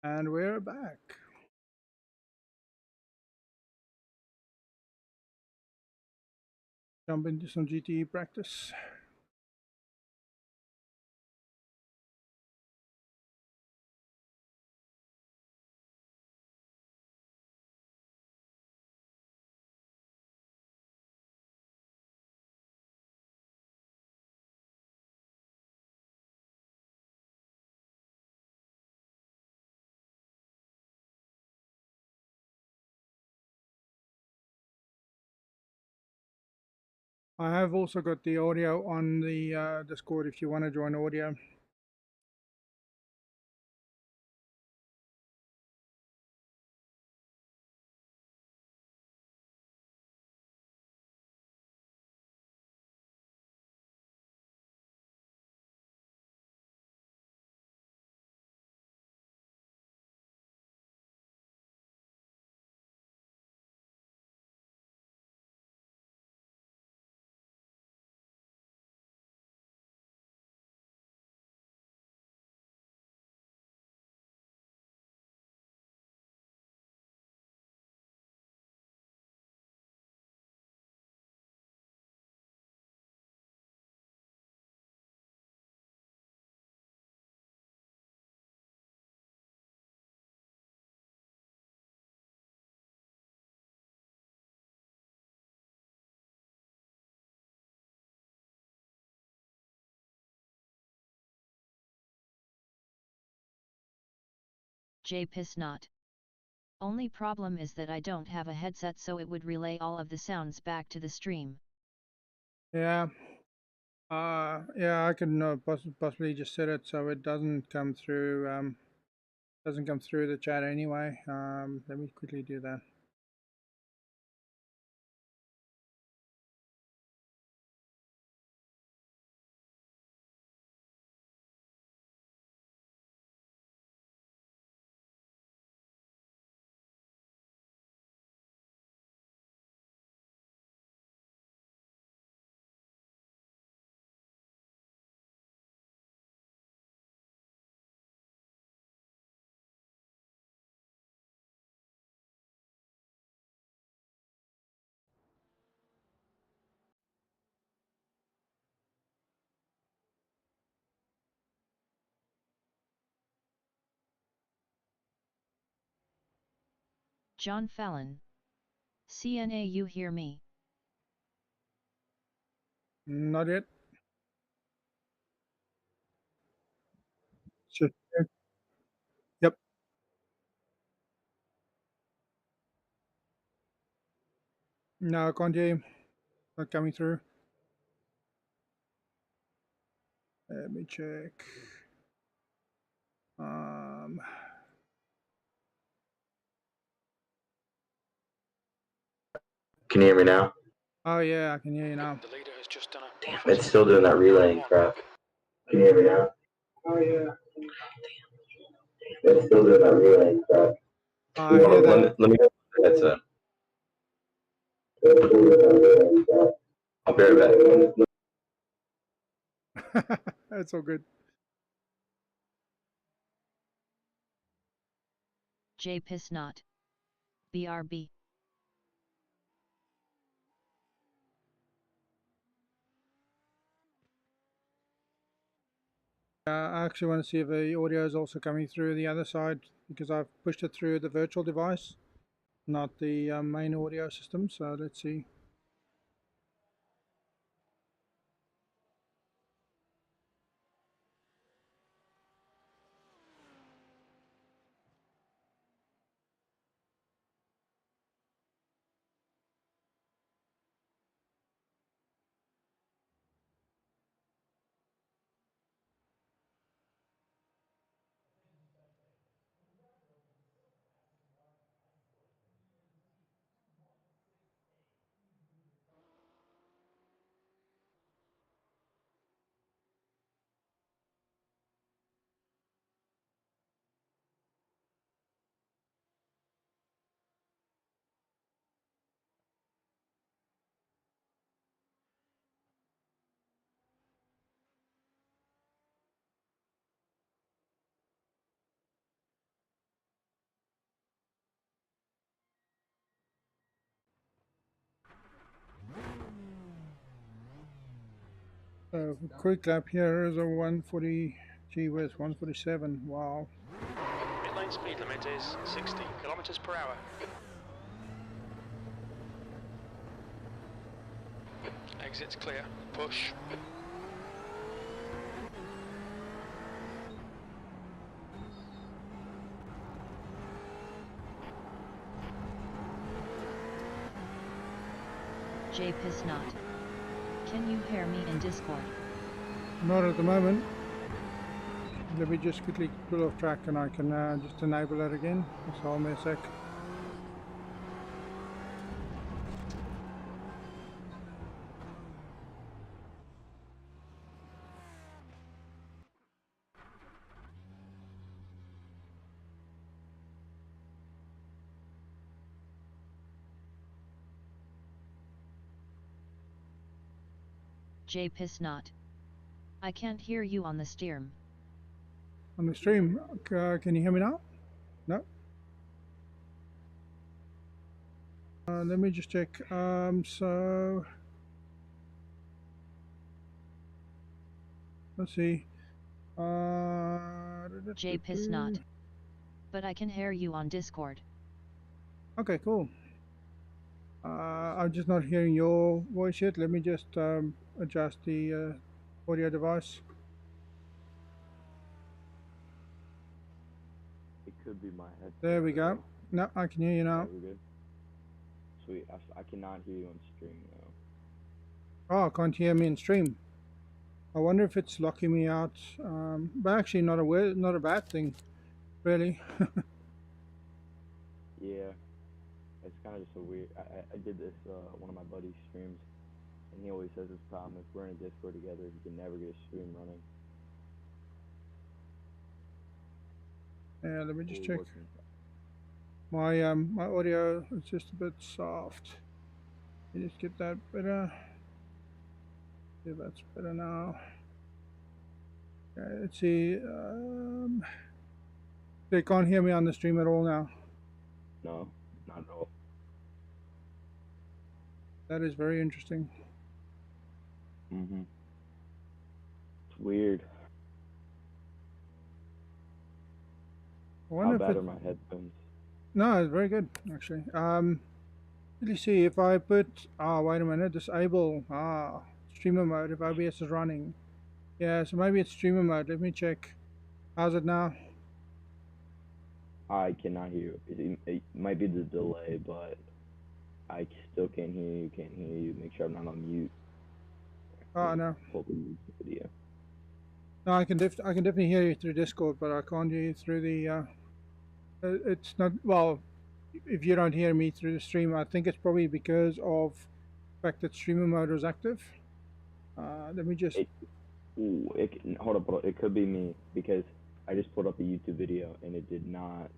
And we're back. Jump into some GTE practice. I have also got the audio on the Discord if you want to join audio. JPIS not. Only problem is that I don't have a headset, so it would relay all of the sounds back to the stream. Yeah. Yeah, I can possibly just set it so it doesn't come through the chat anyway. Let me quickly do that. John Fallon. CNA, you hear me? Not yet. Sure. Yep. No, I can't hear you. Not coming through. Let me check. Can you hear me now? Oh yeah, I can hear you now. Damn, it's still doing that relaying crap. Can you hear me now? Oh yeah. It's still doing that relaying crap. I hear that. Let me go to the headset. I'll be right back. That's all good. JPIS not. BRB. I actually want to see if the audio is also coming through the other side because I've pushed it through the virtual device, not the main audio system. So let's see. So quick lap here is a 140. Gee whiz, 147. Wow. Mid-lane speed limit is 60 kilometers per hour. Exit's clear. Push. Not. Can you hear me in Discord? Not at the moment. Let me just quickly pull off track and I can just enable it again. Just hold me a sec. Not. I can't hear you on the stream. On the stream, can you hear me now? No? Let me just check. So let's see. Not. But I can hear you on Discord. Okay, cool. I'm just not hearing your voice yet. Let me just adjust the audio device. It could be my head. There we go. No, I can hear you now. We're good. Sweet. I cannot hear you on stream though. Oh, can't hear me in stream. I wonder if it's locking me out. But actually, not a bad thing, really. Yeah. It's kind of just a weird. I did this one of my buddy's streams, and he always says this problem. If we're in a Discord together, he can never get a stream running. Yeah, let me just check. My audio is just a bit soft. Let me just get that better. See if that's better now. Okay, let's see. They can't hear me on the stream at all now. No, not at all. That is very interesting. Mm-hmm. It's weird. How bad are my headphones? No, it's very good actually. Let me see if I put. Wait a minute. Disable. Streamer mode if OBS is running. Yeah, so maybe it's streamer mode. Let me check. How's it now? I cannot hear you. It might be the delay, but I still can't hear you. Can't hear you. Make sure I'm not on mute. Oh no. Pull the video. No, I can definitely hear you through Discord, but I can't hear you through the. It's not well. If you don't hear me through the stream, I think it's probably because of the fact that streamer mode was active. Let me just. Hold up. It could be me because I just pulled up a YouTube video and it did not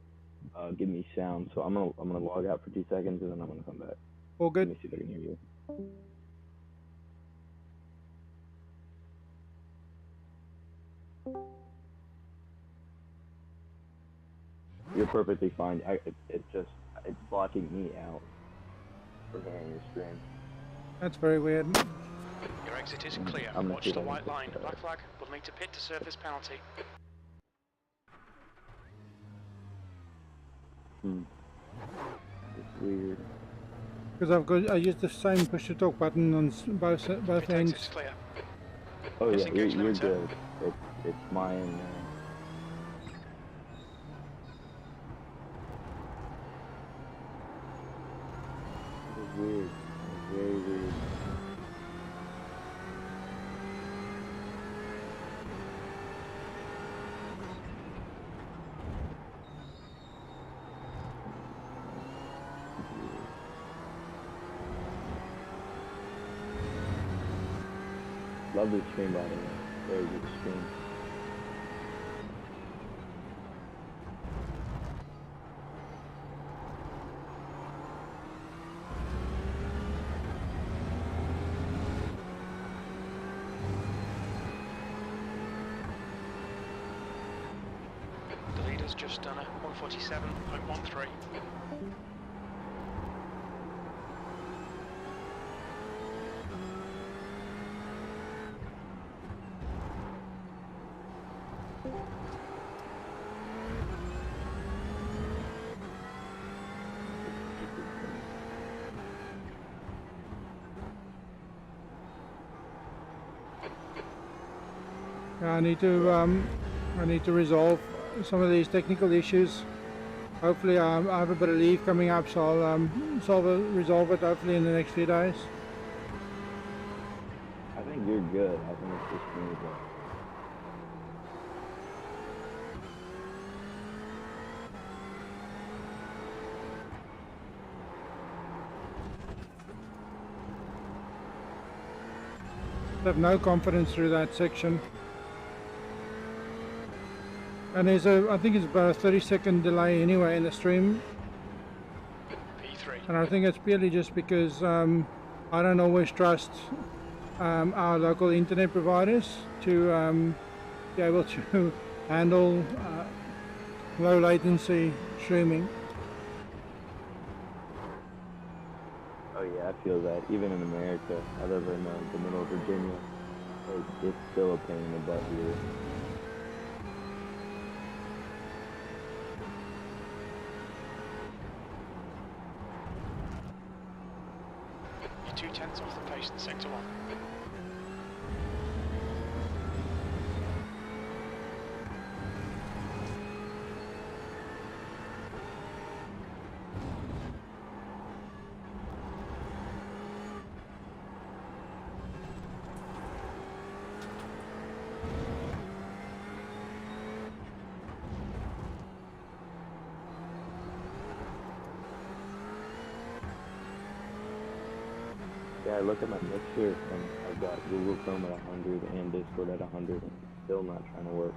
give me sound. So I'm gonna log out for 2 seconds and then I'm gonna come back. All good. Let me see if I can hear you. You're perfectly fine. It's blocking me out from hearing your stream. That's very weird. Your exit is clear. Watch the white line. Black flag will need to pit to serve this penalty. It's weird. Because I used the same push to talk button on both ends. Exit's clear. Oh yeah, Disengage you're limiter. good. It's mine. It's weird. It's very weird. Love this stream, by the way. Very good stream. The leader's just done a 147.13. Yeah, I need to resolve some of these technical issues. Hopefully, I have a bit of leave coming up, so I'll resolve it hopefully in the next few days. I think you're good. I think it's just smooth. I have no confidence through that section. And there's I think it's about a 30-second delay anyway in the stream. P3. And I think it's purely just because I don't always trust our local internet providers to be able to handle low latency streaming. Oh yeah, I feel that. Even in America, I live in the middle of Virginia. It's still a pain in the butt here. You're 2/10 off the pace in sector 1. Yeah, I look at my mixer and I've got Google Chrome at 100 and Discord at 100 and it's still not trying to work.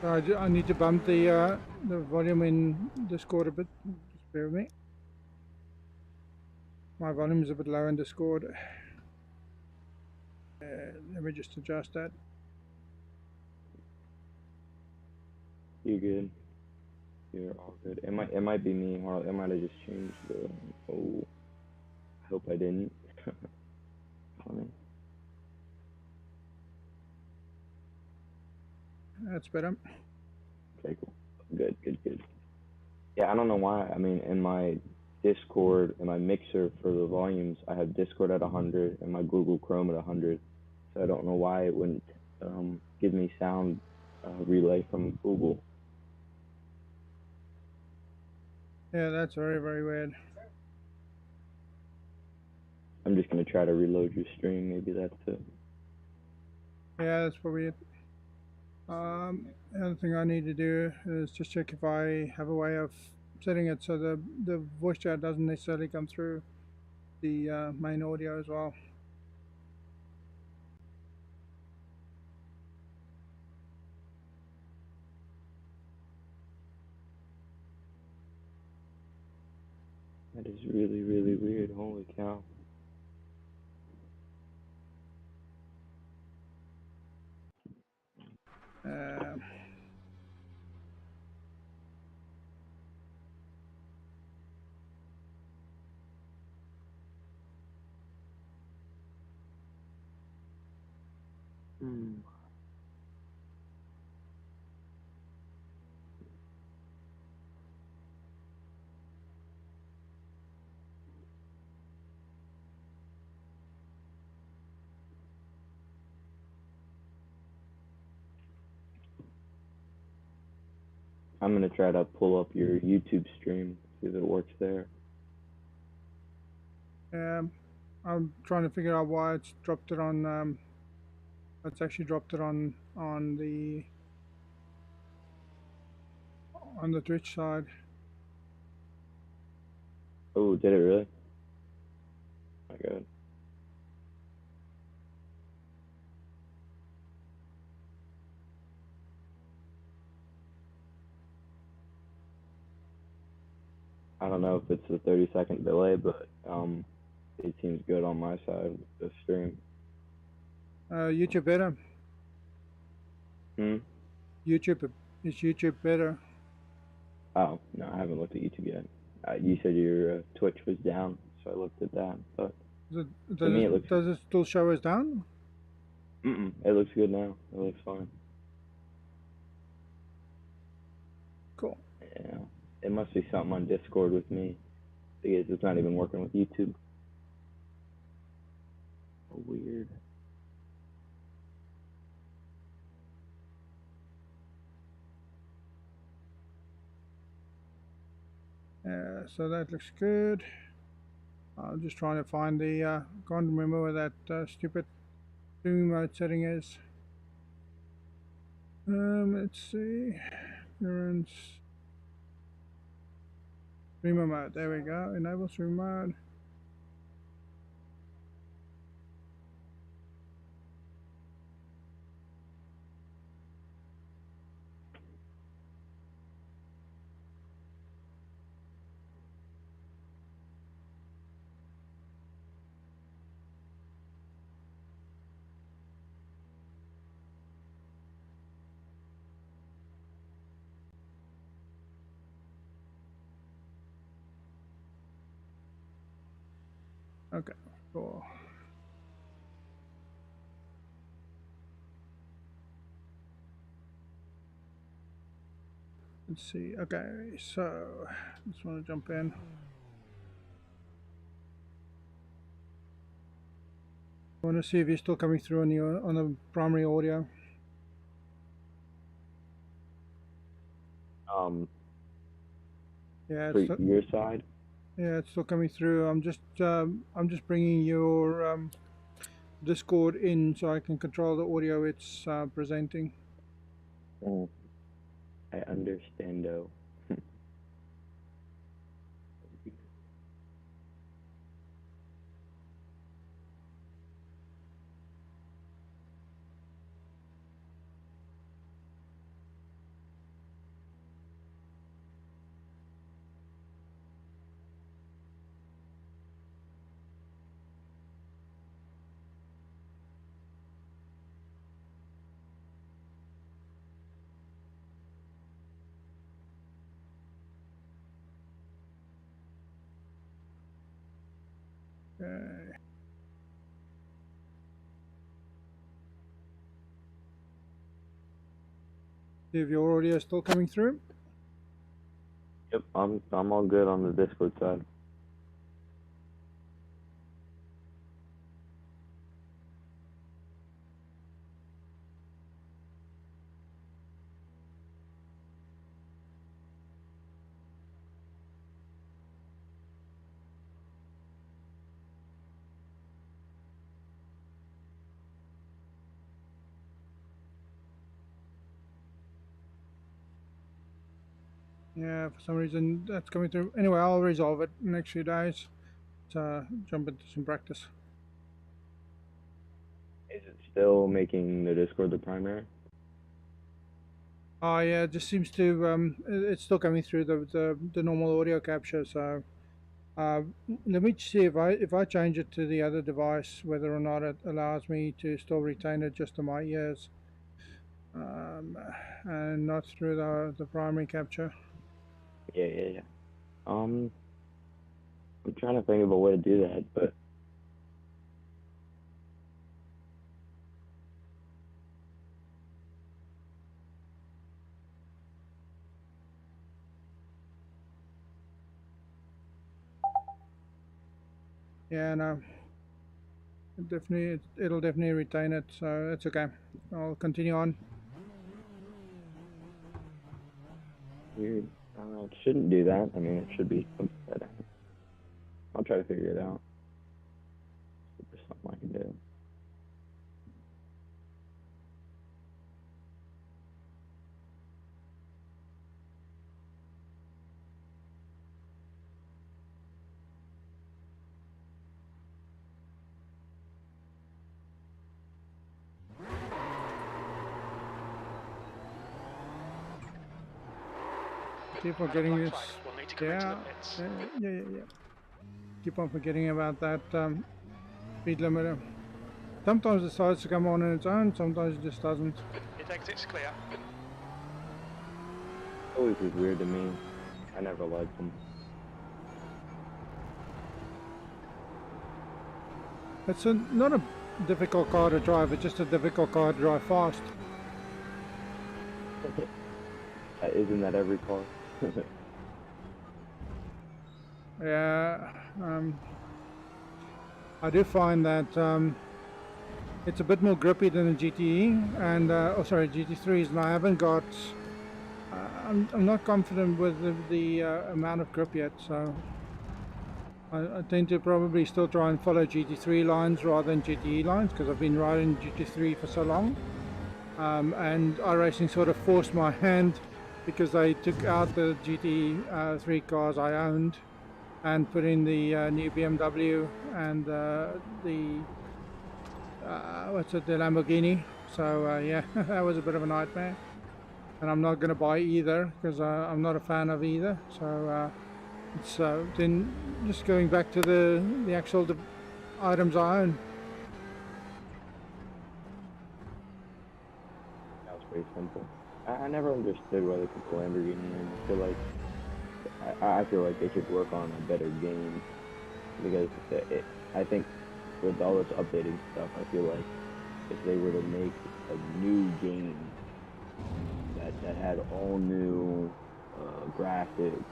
So I need to bump the volume in Discord a bit. Just bear with me. My volume is a bit low in Discord. Let me just adjust that. You're good. You're all good. It might be me, or it might have just changed the. Oh, I hope I didn't. Funny. That's better. Okay, cool. Good. Yeah, I don't know why. I mean, in my Discord and my mixer for the volumes, I have Discord at 100 and my Google Chrome at 100. So I don't know why it wouldn't give me sound relay from Google. Yeah, that's very, very weird. I'm just gonna try to reload your stream. Maybe that's it. Yeah, that's probably it. The other thing I need to do is just check if I have a way of setting it so the voice chat doesn't necessarily come through the main audio as well. That is really, really weird. Holy cow. I'm gonna try to pull up your YouTube stream, see if it works there. I'm trying to figure out why it's dropped it on. It's actually dropped it on the Twitch side. Oh, did it really? Oh my god. I don't know if it's a 30-second delay, but it seems good on my side of the stream. YouTube better. YouTube, is YouTube better? Oh, no, I haven't looked at YouTube yet. You said your Twitch was down, so I looked at that. But Does it still show us down? It looks good now. It looks fine. Cool. Yeah. It must be something on Discord with me. Because it's not even working with YouTube. So weird. So that looks good. I'm just trying to find the, can't remember where that stupid zoom mode setting is. Let's see. Current streamer mode. There we go. Enable stream mode. Okay, cool. Let's see. Okay, so just want to jump in. I want to see if you're still coming through on the primary audio. Yeah, For your side? Yeah, it's still coming through. I'm just bringing your Discord in so I can control the audio it's presenting. Oh, I understand though. Okay. See if your audio is still coming through. Yep, I'm all good on the Discord side. Yeah, for some reason that's coming through. Anyway, I'll resolve it in the next few days. Let's jump into some practice. Is it still making the Discord the primary? Oh yeah, it just seems to it's still coming through the normal audio capture. So let me see if I change it to the other device, whether or not it allows me to still retain it just to my ears, and not through the primary capture. Yeah. I'm trying to think of a way to do that, but Yeah, no, it'll definitely retain it, so it's okay. I'll continue on. weird. It shouldn't do that. I mean, it should be better. I'll try to figure it out. If there's something I can do. Keep on getting this. We'll need to come into the pits. Yeah. Keep on forgetting about that speed limiter. Sometimes it decides to come on its own, sometimes it just doesn't. Pit exit's clear. Always was weird to me. I never liked them. It's not a difficult car to drive. It's just a difficult car to drive fast. Isn't that every car? Yeah, I do find that it's a bit more grippy than the GTE and GT3s, and I haven't got. I'm not confident with the amount of grip yet, so I tend to probably still try and follow GT3 lines rather than GTE lines because I've been riding GT3 for so long, and iRacing sort of forced my hand because they took out the GT3 cars I owned and put in the new BMW and the Lamborghini. So yeah, that was a bit of a nightmare, and I'm not going to buy either because I'm not a fan of either. So it's then just going back to the actual items I own. That was pretty simple. I never understood why they put the Lamborghini in. I feel like they should work on a better game because I think with all this updating stuff, I feel like if they were to make a new game that had all new graphics,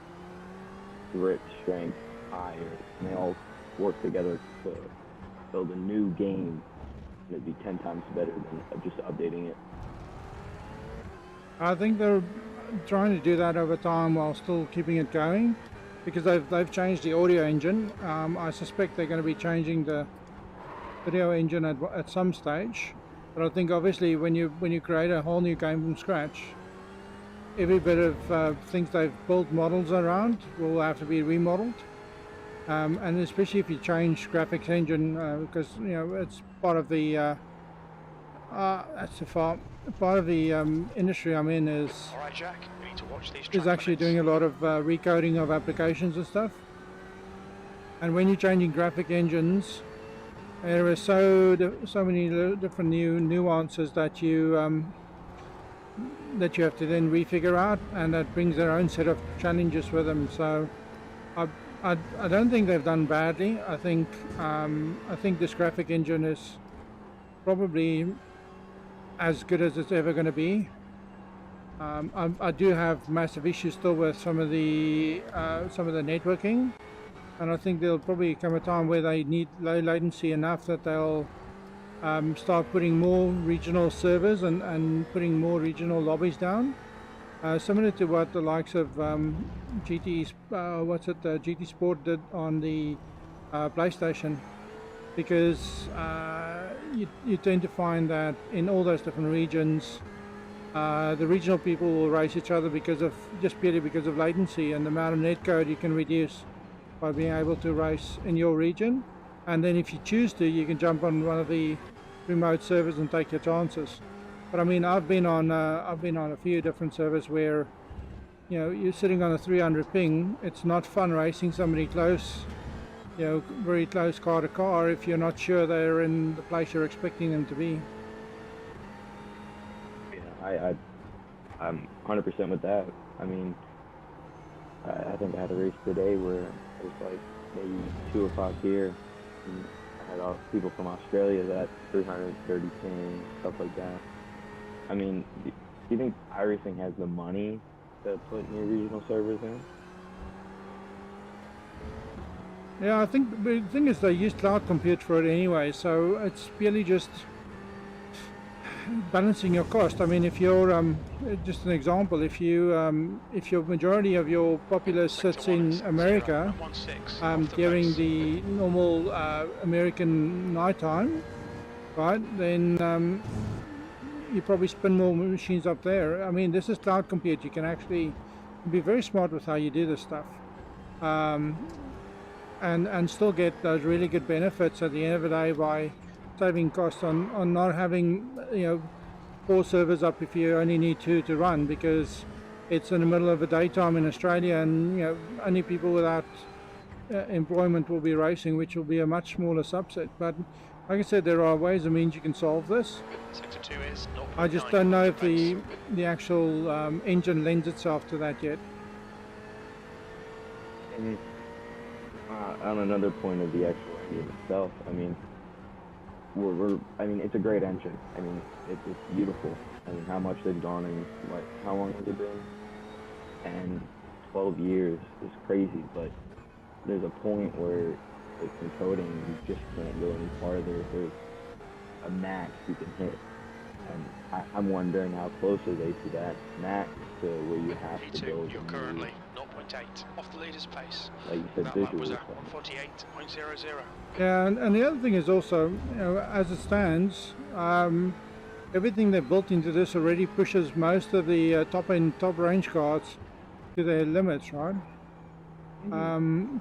grip strength, tires, and they all work together to build a new game, it'd be 10 times better than just updating it. I think they're trying to do that over time while still keeping it going because they've changed the audio engine. I suspect they're going to be changing the video engine at some stage, but I think obviously when you create a whole new game from scratch, every bit of things they've built models around will have to be remodeled, and especially if you change graphics engine because it's part of the part of the industry I'm in is Alright, Jack, we need to watch these actually doing a lot of recoding of applications and stuff. And when you're changing graphic engines, there are so many different new nuances that you have to then refigure out, and that brings their own set of challenges with them. So I don't think they've done badly. I think this graphic engine is probably as good as it's ever going to be. I do have massive issues still with some of the networking, and I think there'll probably come a time where they need low latency enough that they'll start putting more regional servers and putting more regional lobbies down, similar to what the likes of GT Sport did on the PlayStation. Because you tend to find that in all those different regions, the regional people will race each other purely because of latency and the amount of netcode you can reduce by being able to race in your region. And then if you choose to, you can jump on one of the remote servers and take your chances. But I mean, I've been on a few different servers where you're sitting on a 300 ping. It's not fun racing somebody close. Very close car to car if you're not sure they're in the place you're expecting them to be. Yeah, I'm 100% with that. I mean, I think I had a race today where it was like maybe 2 o'clock here, and I had all people from Australia that 330 ping, stuff like that. I mean, do you think iRacing has the money to put new regional servers in? Yeah, I think the thing is they use cloud compute for it anyway, so it's purely just balancing your cost. I mean, if you're just an example, if your majority of your populace sits in America during the normal American nighttime, right, then you probably spin more machines up there. I mean, this is cloud compute. You can actually be very smart with how you do this stuff. And still get those really good benefits at the end of the day by saving costs on not having 4 servers up if you only need 2 to run, because it's in the middle of the daytime in Australia, and only people without employment will be racing, which will be a much smaller subset. But like I said, there are ways and means you can solve this. I just don't know if the actual engine lends itself to that yet. On another point of the actual engine itself, I mean, I mean, it's a great engine. I mean, it's beautiful. I mean, how much they've gone in, like, how long has it been? 10, 12 years is crazy, but there's a point where it's encoding, you just can't go any farther. There's a max you can hit. And I'm wondering how close are they to that max to where you have to go. You're currently 0.8 off the leader's pace. Like you said, that lap was visually. at 148.00. Yeah, and the other thing is also, you know, as it stands, everything they've built into this already pushes most of the top range cards to their limits, right?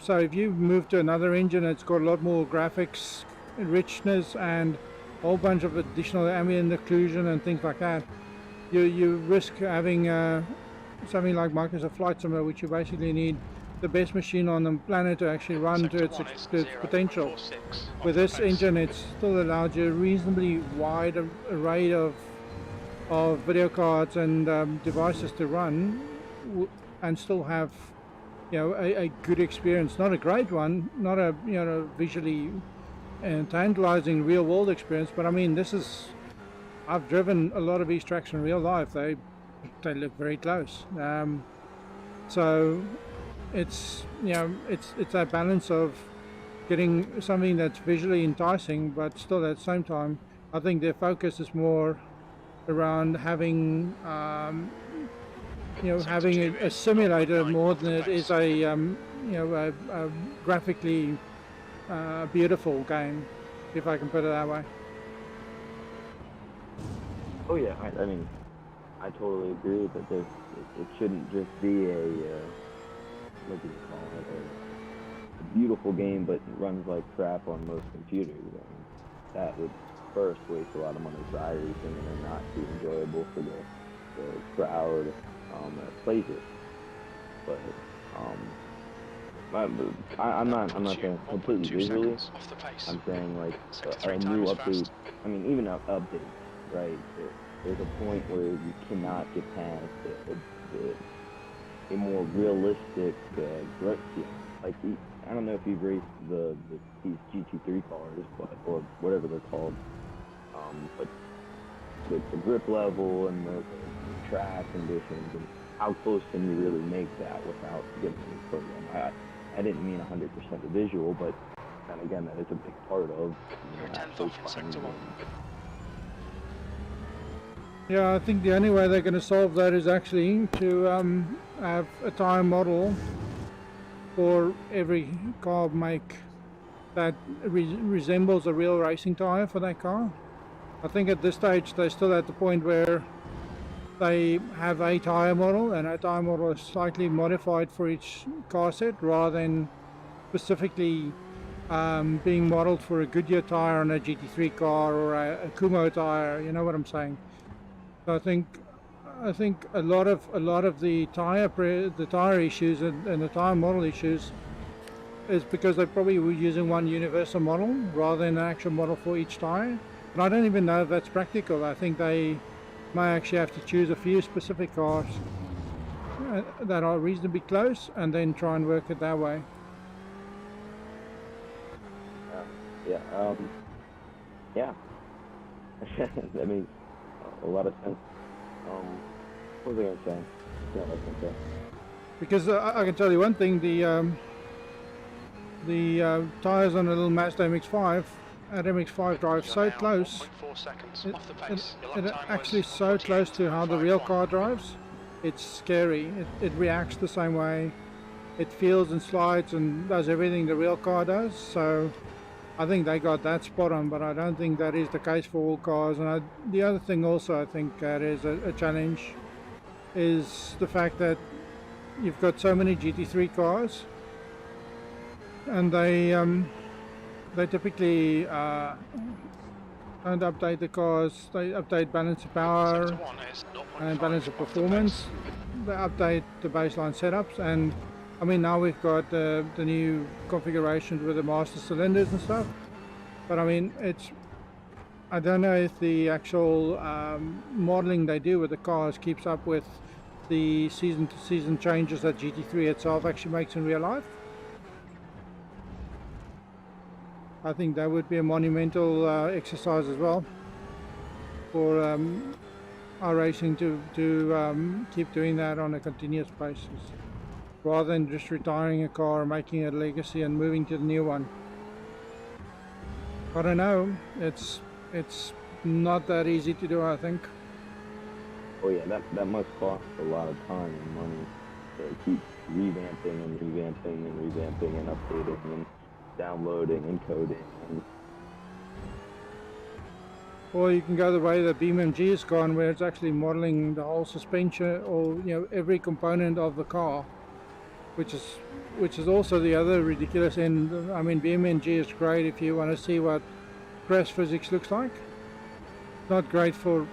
So if you move to another engine, it's got a lot more graphics richness and a whole bunch of additional ambient occlusion and things like that. You risk having something like Microsoft Flight Simulator, which you basically need the best machine on the planet to actually run to its potential. With this engine, it still allows you a reasonably wide array of video cards and devices to run, and still have, you know, a good experience. Not a great one, not a, you know, visually tantalizing real world experience, but I mean, this is, I've driven a lot of these tracks in real life. They look very close. So it's, you know, it's that balance of getting something that's visually enticing, but still at the same time, I think their focus is more around having, you know, having a simulator more than it is a, you know, a graphically beautiful game, if I can put it that way. Oh yeah, I mean, I totally agree that it shouldn't just be a, what do you call it, a beautiful game but runs like crap on most computers. I mean, that would first waste a lot of money for iRacing and then not be enjoyable for the crowd that plays it. But I'm not saying completely visually. I'm saying like a new update. I mean, even an update, right? There's a point where you cannot get past a more realistic grip feel. Like, I don't know if you've raced these GT3 cars, or whatever they're called, but the grip level and the track conditions, and how close can you really make that without getting any program? I didn't mean 100% the visual, but then again, that is a big part of, you know, actually finding. Yeah, I think the only way they're going to solve that is actually to have a tyre model for every car make that resembles a real racing tyre for that car. I think at this stage they're still at the point where they have a tyre model, and a tyre model is slightly modified for each car set rather than specifically being modeled for a Goodyear tyre on a GT3 car or a Kumo tyre. You know what I'm saying? So I think a lot of the tyre issues and the tyre model issues is because they probably were using one universal model rather than an actual model for each tyre. But I don't even know if that's practical. I think they may actually have to choose a few specific cars that are reasonably close and then try and work it that way. Yeah. That makes a lot of sense. What was I going to say? Yeah, what was I going to say? Because I can tell you one thing: the tires on a little Mazda MX-5 at MX-5 drive so close. It actually so close to how the real car drives. It's scary. It reacts the same way. It feels and slides and does everything the real car does. So I think they got that spot on, but I don't think that is the case for all cars. And the other thing also I think that is a challenge is the fact that you've got so many GT3 cars, and they typically don't update the cars. They update balance of power and balance of performance. They update the baseline setups, and I mean, now we've got the new configurations with the master cylinders and stuff, but I mean, I don't know if the actual modeling they do with the cars keeps up with the season-to-season changes that GT3 itself actually makes in real life. I think that would be a monumental exercise as well for iRacing to keep doing that on a continuous basis, rather than just retiring a car, making a legacy and moving to the new one. I don't know, it's not that easy to do, I think. Oh yeah, that must cost a lot of time and money to keep revamping and revamping and revamping and updating and downloading and coding. Or you can go the way that BeamMG has gone, where it's actually modeling the whole suspension, or every component of the car, which is also the other ridiculous end. I mean, BeamMG is great if you want to see what crash physics looks like. Not great for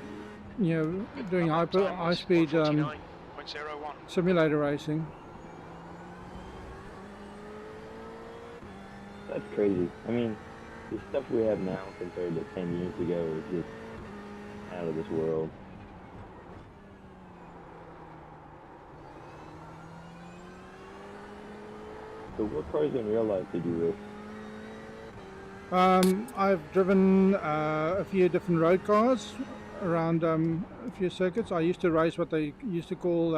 doing high speed simulator racing. That's crazy. I mean, the stuff we have now compared to 10 years ago is just out of this world. So what cars in real life did you race? I've driven a few different road cars around a few circuits. I used to race what they used to call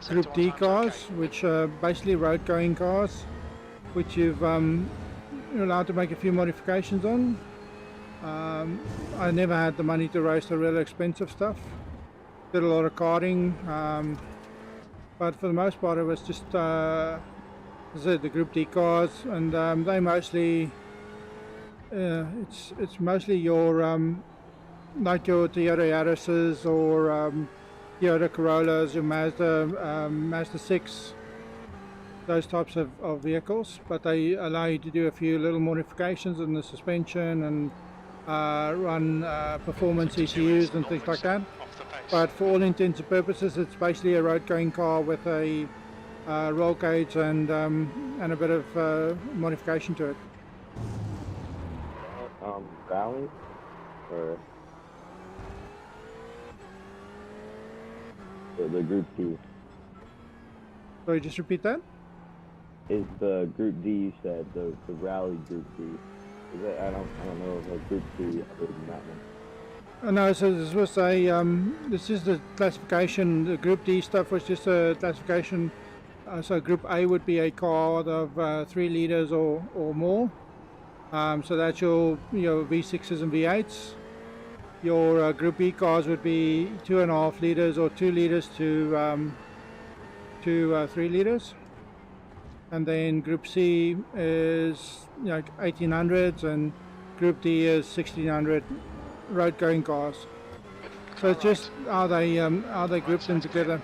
Group D cars, which are basically road going cars, which you're allowed to make a few modifications on. I never had the money to race the real expensive stuff. Did a lot of karting, but for the most part it was just the Group D cars, and they mostly it's mostly your like your Toyota Yaris's or Toyota Corollas, your Mazda 6, those types of vehicles, but they allow you to do a few little modifications in the suspension and run performance ECUs and things like that. But for all intents and purposes, it's basically a road going car with a roll cage and a bit of modification to it. Rally or the Group D? Sorry, just repeat that. Is the Group D you said the rally Group D? Is that, I don't know if a Group D other than that one. No, so this was a this is the classification. The Group D stuff was just a classification. So Group A would be a car of 3 liters or more. So that's your V6s and V8s. Your Group B cars would be 2.5 liters or 2 liters to 3 liters. And then Group C is 1800s, and Group D is 1600 road going cars. So it's just how they group them together.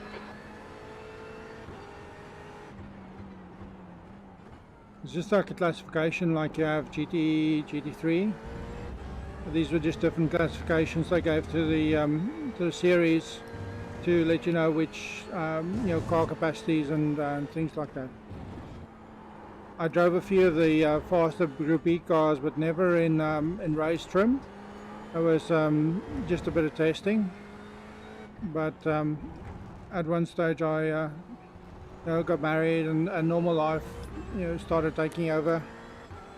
It's just like a classification, like you have GTE, GT3. These were just different classifications they gave to the series to let you know which car capacities and things like that. I drove a few of the faster Group E cars, but never in race trim. It was just a bit of testing. But at one stage I got married and normal life started taking over,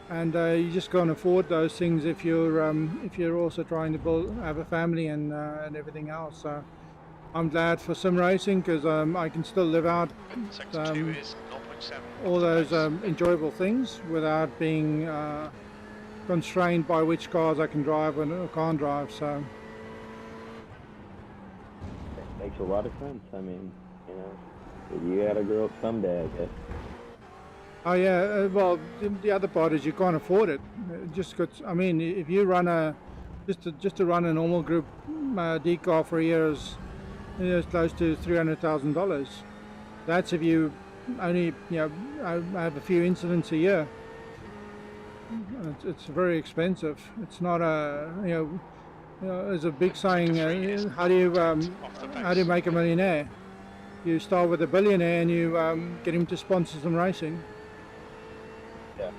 and you just can't afford those things if you're also trying to have a family and everything else. So I'm glad for sim racing, because I can still live out all those enjoyable things without being constrained by which cars I can drive and can't drive. So it makes a lot of sense. I mean, you gotta grow up someday, I guess. Oh yeah, well the other part is you can't afford it. I mean, if you run just to run a normal Group D car for a year is close to $300,000. That's if you only have a few incidents a year. It's very expensive. It's not there's a big saying, how do you make a millionaire? You start with a billionaire and you get him to sponsor some racing. Yeah.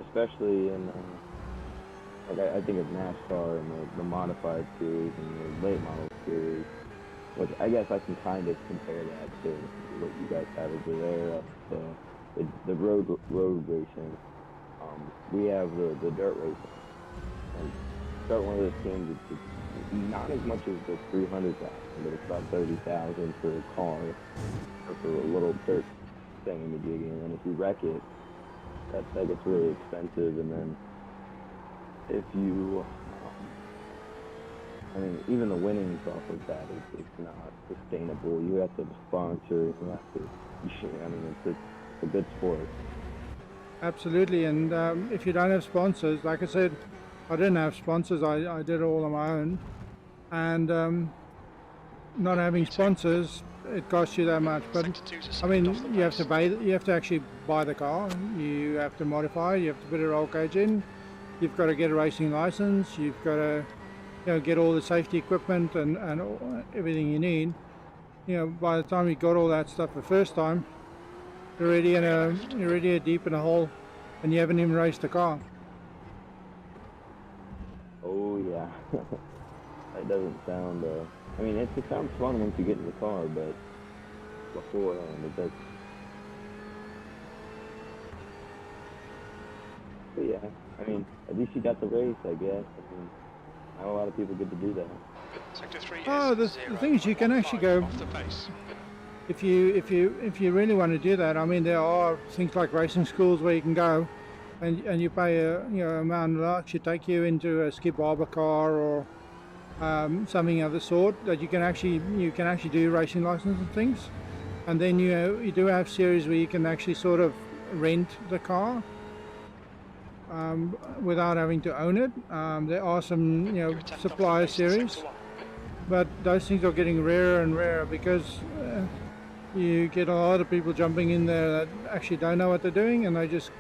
Especially in I think of NASCAR and the modified series and the late model series, which I guess I can kind of compare that to what you guys have over there. the road racing. We have the dirt racing. And start one of those teams. It's not as much as the 300,000, but it's about 30,000 for a car or for a little dirt thing in the digging. And if you wreck it, that gets really expensive. And then if you, I mean, even the winnings off of that is not sustainable. You have to sponsor. You have to. I mean, it's a good sport. Absolutely, and if you don't have sponsors, like I said, I didn't have sponsors. I did it all on my own, and not having sponsors, it costs you that much. But I mean, you have to actually buy the car. You have to modify. You have to put a roll cage in. You've got to get a racing license. You've got to, get all the safety equipment and everything you need. By the time you got all that stuff the first time, you're already deep in a hole, and you haven't even raced the car. Oh yeah, that doesn't sound. I mean, it sounds fun once you get in the car, but beforehand it does. But yeah, I mean, at least you got the race, I guess. I mean, not a lot of people get to do that. Sector 3 The thing is, you can actually go. Off the pace. If you really want to do that, I mean, there are things like racing schools where you can go, and you pay a amount that actually take you into a skip barber car or something of the sort that you can actually do racing license and things, and then you do have series where you can actually sort of rent the car without having to own it. There are some supplier series, but those things are getting rarer and rarer because you get a lot of people jumping in there that actually don't know what they're doing, and they're just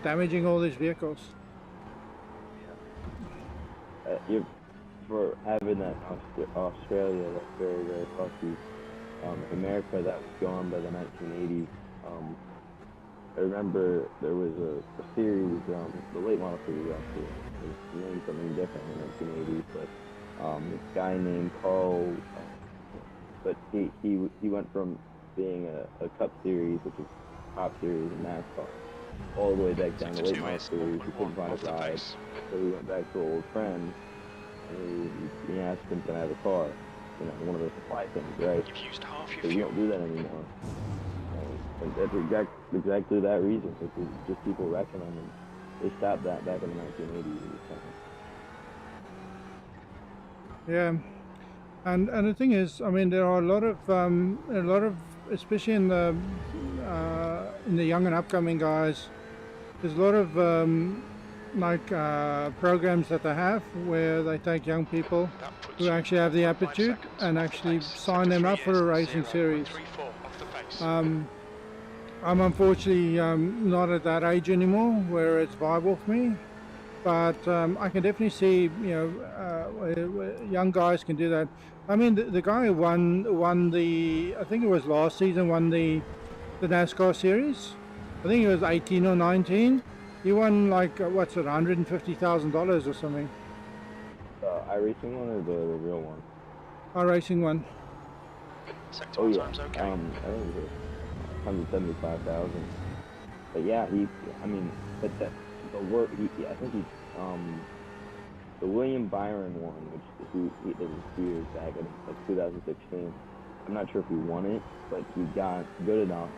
damaging all these vehicles. For having that Australia, that's very, very lucky. America, that was gone by the 1980s. I remember there was a series, the late model series actually, it was named something different in the 1980s, but this guy named Carl, but he went from being a Cup Series, which is top series in NASCAR, all the way back down to late model series. He couldn't find a ride, so he went back to an old friend, and he asked him, can I have a car? One of those supply things, right? You've used half your So you don't do that anymore. And that's exactly that reason. It's just people wrecking them, and they stopped that back in the 1980s. Yeah, and the thing is, I mean, there are a lot of especially in the young and upcoming guys, there's a lot of programs that they have where they take young people who actually have the aptitude and actually sign them up for a racing series. I'm unfortunately not at that age anymore where it's viable for me, but I can definitely see young guys can do that. I mean, the guy who won the, I think it was last season, won the NASCAR series. I think he was 18 or 19. He won like what's it, $150,000 or something. The iRacing one or the real one? iRacing one. Oh yeah, I think it was 175,000. But yeah, but the work. I think he, the William Byron one, which he did a few years back in like 2016. I'm not sure if he won it, but he got good enough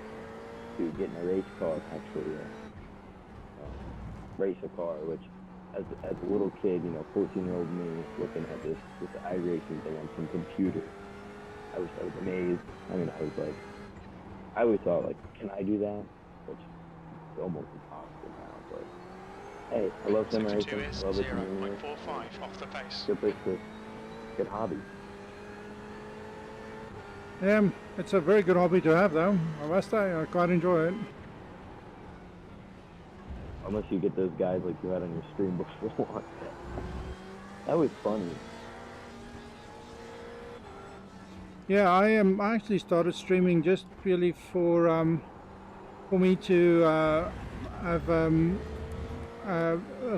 to get in a race car and actually race a car. Which, as a little kid, 14-year-old me looking at this iRacing thing on some computer, I was amazed. I mean, I always thought, like, can I do that? Which is almost impossible now, but hey, I love sim racing, I love the community. 0.45 off the pace. Good place to, good hobby. Yeah, it's a very good hobby to have though, I must say, I quite enjoy it. Unless you get those guys like you had on your stream before. That was funny. Yeah, I actually started streaming just purely for me to have a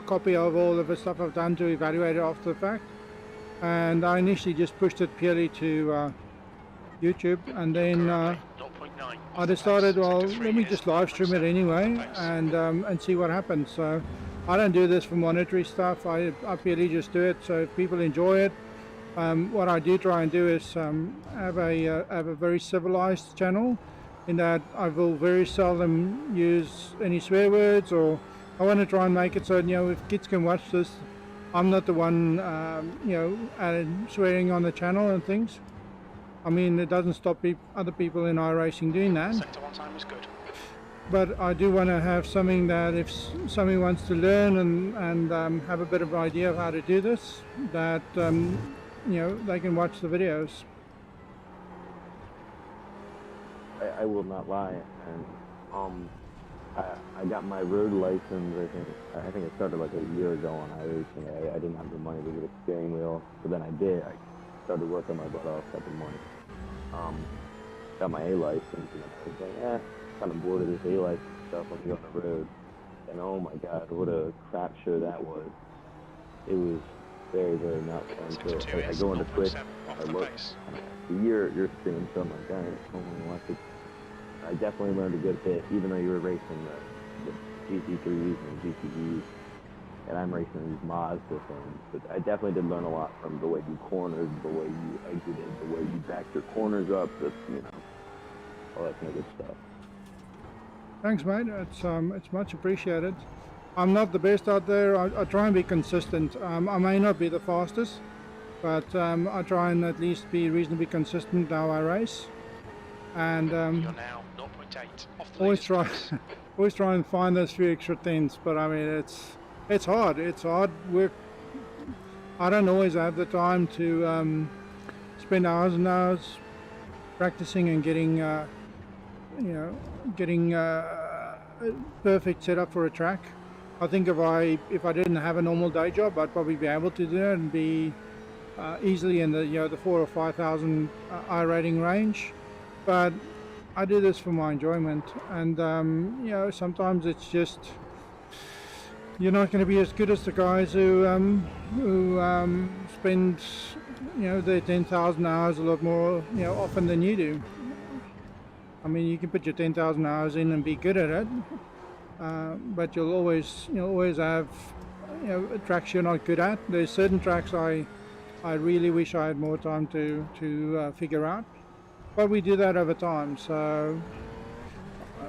copy of all of the stuff I've done to evaluate it after the fact, and I initially just pushed it purely to YouTube, and then I decided, well, let me just live stream it anyway and see what happens. So I don't do this for monetary stuff. I purely just do it. So if people enjoy it, what I do try and do is have a very civilized channel, in that I will very seldom use any swear words, or I want to try and make it so, if kids can watch this, I'm not the one swearing on the channel and things. I mean, it doesn't stop other people in iRacing doing that. Sector 1 time was good. But I do want to have something that if somebody wants to learn and have a bit of idea of how to do this, that they can watch the videos. I will not lie, and I got my road license. I think it started like a year ago on iRacing. I didn't have the money to get a steering wheel, but then I did. I started working my butt off, got the money. Got my A license, and I was like, kind of bored of this A license stuff when you go on the road. And oh my God, what a crap show that was. It was very, very not fun. So I go into Twitch, I look, you're streaming something like that. I definitely learned a good bit, even though you were racing the GT3s and GTEs, and I'm racing these Mazda things. But I definitely did learn a lot from the way you cornered, the way you exited, the way you backed your corners up, all that kind of good stuff. Thanks, mate. It's much appreciated. I'm not the best out there. I try and be consistent. I may not be the fastest, but I try and at least be reasonably consistent how I race. And You're now 0.8 off the always try and find those few extra tenths. But I mean, it's hard. It's hard work. I don't always have the time to spend hours and hours practicing and getting perfect setup for a track. I think if I didn't have a normal day job, I'd probably be able to do it and be easily in the the 4,000 or 5,000 I rating range. But I do this for my enjoyment, and sometimes it's just you're not going to be as good as the guys who spend their 10,000 hours a lot more often than you do. I mean, you can put your 10,000 hours in and be good at it, but you'll always have tracks you're not good at. There's certain tracks I really wish I had more time to figure out, but we do that over time. So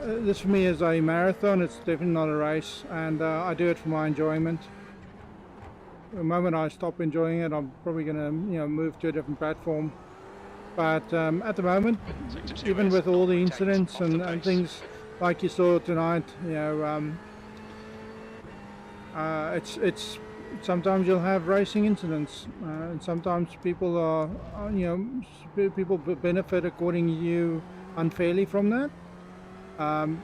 this for me is a marathon. It's definitely not a race, and I do it for my enjoyment. The moment I stop enjoying it, I'm probably going to move to a different platform. But at the moment, even with all the incidents and things like you saw tonight, it's sometimes you'll have racing incidents, and sometimes people people benefit according to you unfairly from that.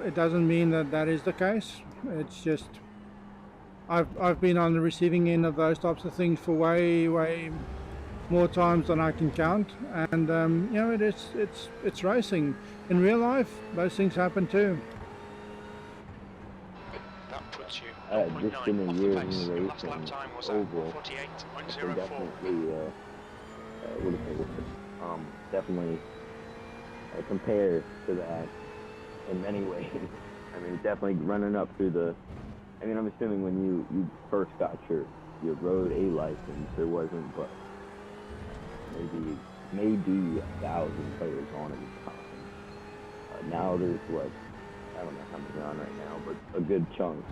It doesn't mean that is the case. It's just I've been on the receiving end of those types of things for way more times than I can count, and it's racing. In real life, those things happen too. That puts you Just in a year in racing last lap time was overall, 48.04. Definitely compare to that in many ways. I mean, definitely running up through the. I mean, I'm assuming when you first got your road A license, there wasn't but maybe 1,000 players on at the time. Now there's I don't know how many on right now, but a good chunk.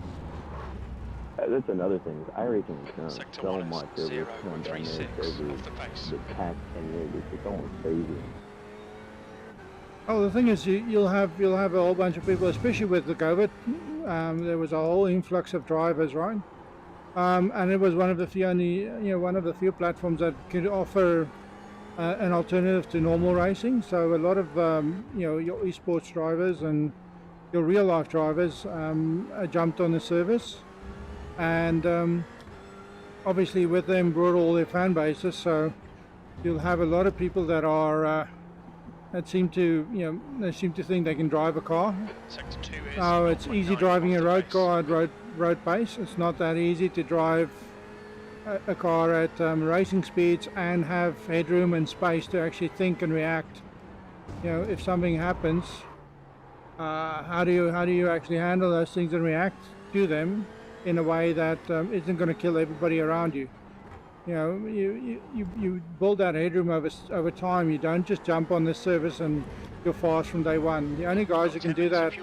That's another thing. iRacing has grown so much over the pandemic, over the past 10 years. It's almost crazy. Oh, the thing is, you'll have a whole bunch of people, especially with the COVID. There was a whole influx of drivers, right? And it was one of the few platforms that could offer an alternative to normal racing. So a lot of your esports drivers and your real life drivers jumped on the service, and obviously with them brought all their fan bases. So you'll have a lot of people that are that seem to think they can drive a car. Oh, it's easy driving a road car at road pace. It's not that easy to drive a car at racing speeds and have headroom and space to actually think and react. If something happens, how do you actually handle those things and react to them in a way that isn't going to kill everybody around you. You know, you build that headroom over time. You don't just jump on this service and you're fast from day one. The only guys who can do that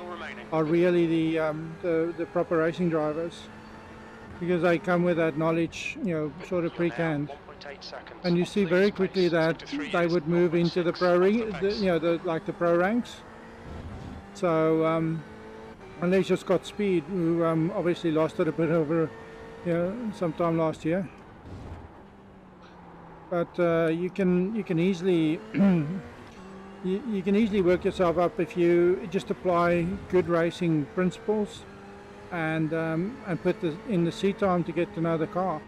are really the proper racing drivers, because they come with that knowledge, you know, sort of pre-canned. And you see very quickly that they would move into the pro ring, like the pro ranks. So unless you've got Speed, who obviously lost it a bit over, you know, sometime last year. But you can easily you can easily work yourself up if you just apply good racing principles and put in the seat time to get to know the car.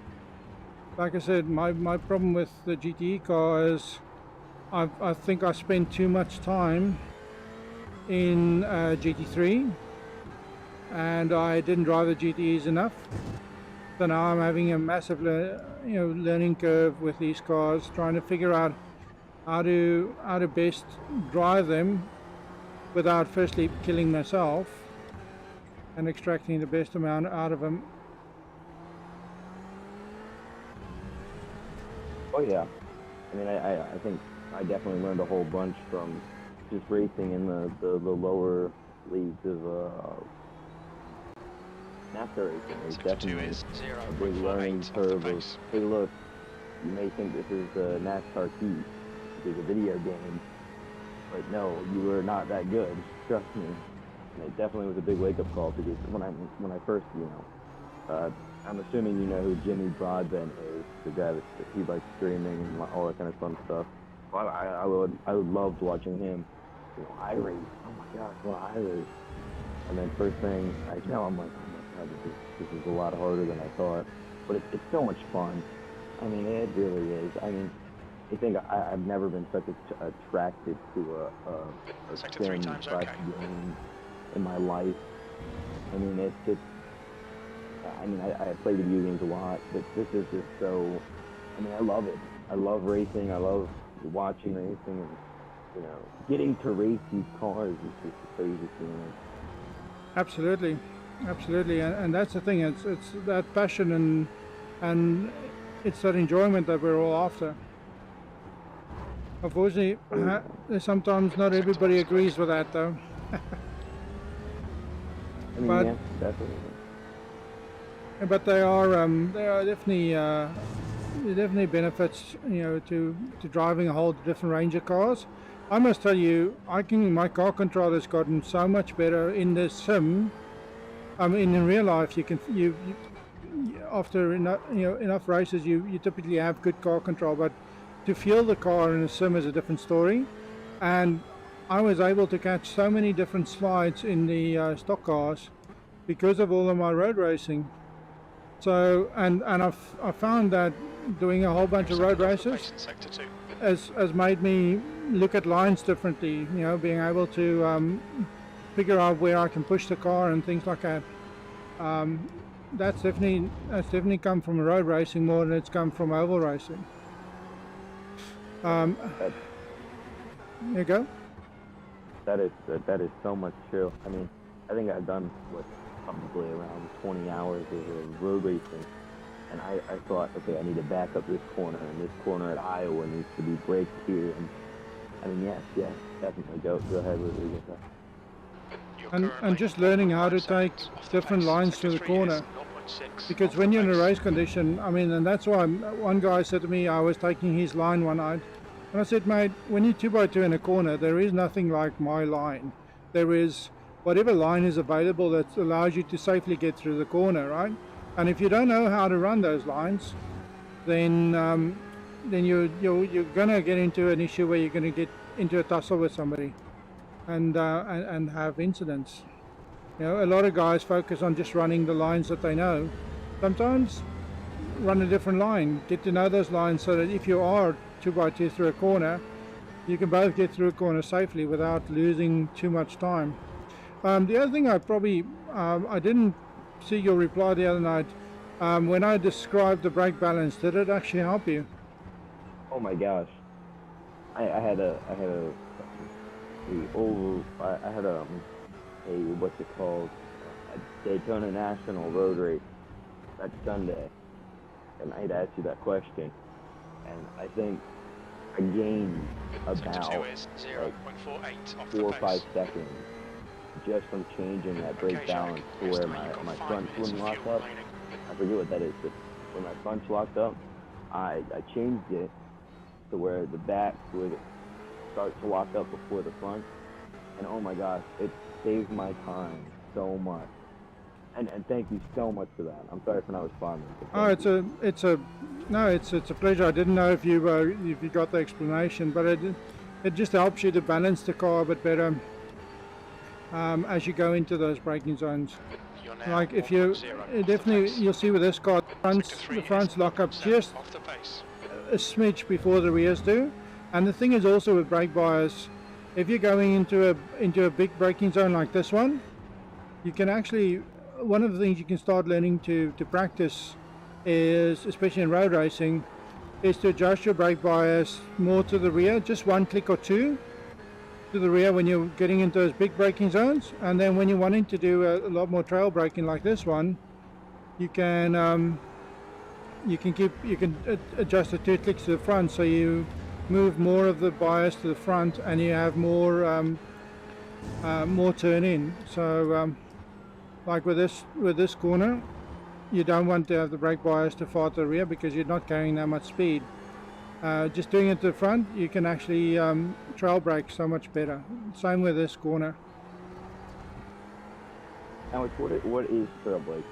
Like I said, my problem with the GTE car is I think I spent too much time in GT3 and I didn't drive the GTEs enough. So now I'm having a massive learning curve with these cars, trying to figure out how to best drive them without firstly killing myself and extracting the best amount out of them. Oh yeah, I mean I think I definitely learned a whole bunch from just racing in the lower leagues of NASCAR racing. It's definitely a big learning curve of, hey look, you may think this is NASCAR Heat, it's a video game, but no, you are not that good, trust me. And it definitely was a big wake-up call, because when I first, you know, I'm assuming you know who Jimmy Broadbent is, the guy that he likes streaming and all that kind of fun stuff. Well, I loved watching him. You know, iRace, oh my gosh, well, iRace. And then first thing I tell him, I'm like, oh my god, this is a lot harder than I thought. But it's so much fun. I mean, it really is. I mean, I think I've never been such attracted to a sim/game in my life. I mean, I mean, I play video games a lot, but this is just so, I mean, I love it. I love racing. I love watching racing, and, you know, getting to race these cars is just a crazy feeling. Absolutely, absolutely, and that's the thing. It's that passion and it's that enjoyment that we're all after. Unfortunately, sometimes not everybody agrees with that, though. I mean, but, yeah, definitely. But there are definitely benefits, you know, to driving a whole different range of cars. I must tell you, my car control has gotten so much better in this sim. I mean, in real life, you after enough races, you typically have good car control, but to feel the car in a sim is a different story. And I was able to catch so many different slides in the stock cars because of all of my road racing. So, and I found that doing a whole bunch of road races has made me look at lines differently, you know, being able to figure out where I can push the car and things like that. That's definitely come from road racing more than it's come from oval racing. There you go. That is so much true. I mean, I think I've done probably around 20 hours of road racing, and I thought, okay, I need to back up this corner, and this corner at Iowa needs to be braked here. And I mean, yes, definitely go ahead with it. And just learning how to take different lines through the corner, because when you're in a race condition, I mean, and that's why one guy said to me, I was taking his line one night, and I said, mate, when you're 2x2 in a corner, there is nothing like my line. There is whatever line is available that allows you to safely get through the corner, right? And if you don't know how to run those lines, then you're gonna get into an issue where you're gonna get into a tussle with somebody, and have incidents. You know, a lot of guys focus on just running the lines that they know. Sometimes run a different line, get to know those lines, so that if you are 2x2 through a corner, you can both get through a corner safely without losing too much time. The other thing I didn't see your reply the other night. When I described the brake balance, did it actually help you? Oh my gosh, I had a what's it called, a Daytona National road race that Sunday, and I'd asked you that question, and I think I gained about like 4 or 5 seconds just from changing that brake balance to where my fronts wouldn't lock up. I forget what that is, but when my fronts locked up, I changed it to where the back would start to lock up before the front, and oh my gosh, it saved my time so much. And thank you so much for that. I'm sorry for not responding. Oh, it's a pleasure. I didn't know if you got the explanation, but it just helps you to balance the car a bit better as you go into those braking zones. Like if you definitely you'll see with this car, the fronts lock up just a smidge before the rears do. And the thing is also with brake bias, if you're going into a big braking zone like this one, you can actually, one of the things you can start learning to practice is, especially in road racing, is to adjust your brake bias more to the rear, just one click or two to the rear when you're getting into those big braking zones, and then when you're wanting to do a lot more trail braking like this one, you can adjust the 2 clicks to the front, so you move more of the bias to the front and you have more turn in. So like with this corner, you don't want to have the brake bias too far to the rear because you're not carrying that much speed. Just doing it to the front, you can actually trail brake so much better. Same with this corner. Now, what is trail braking?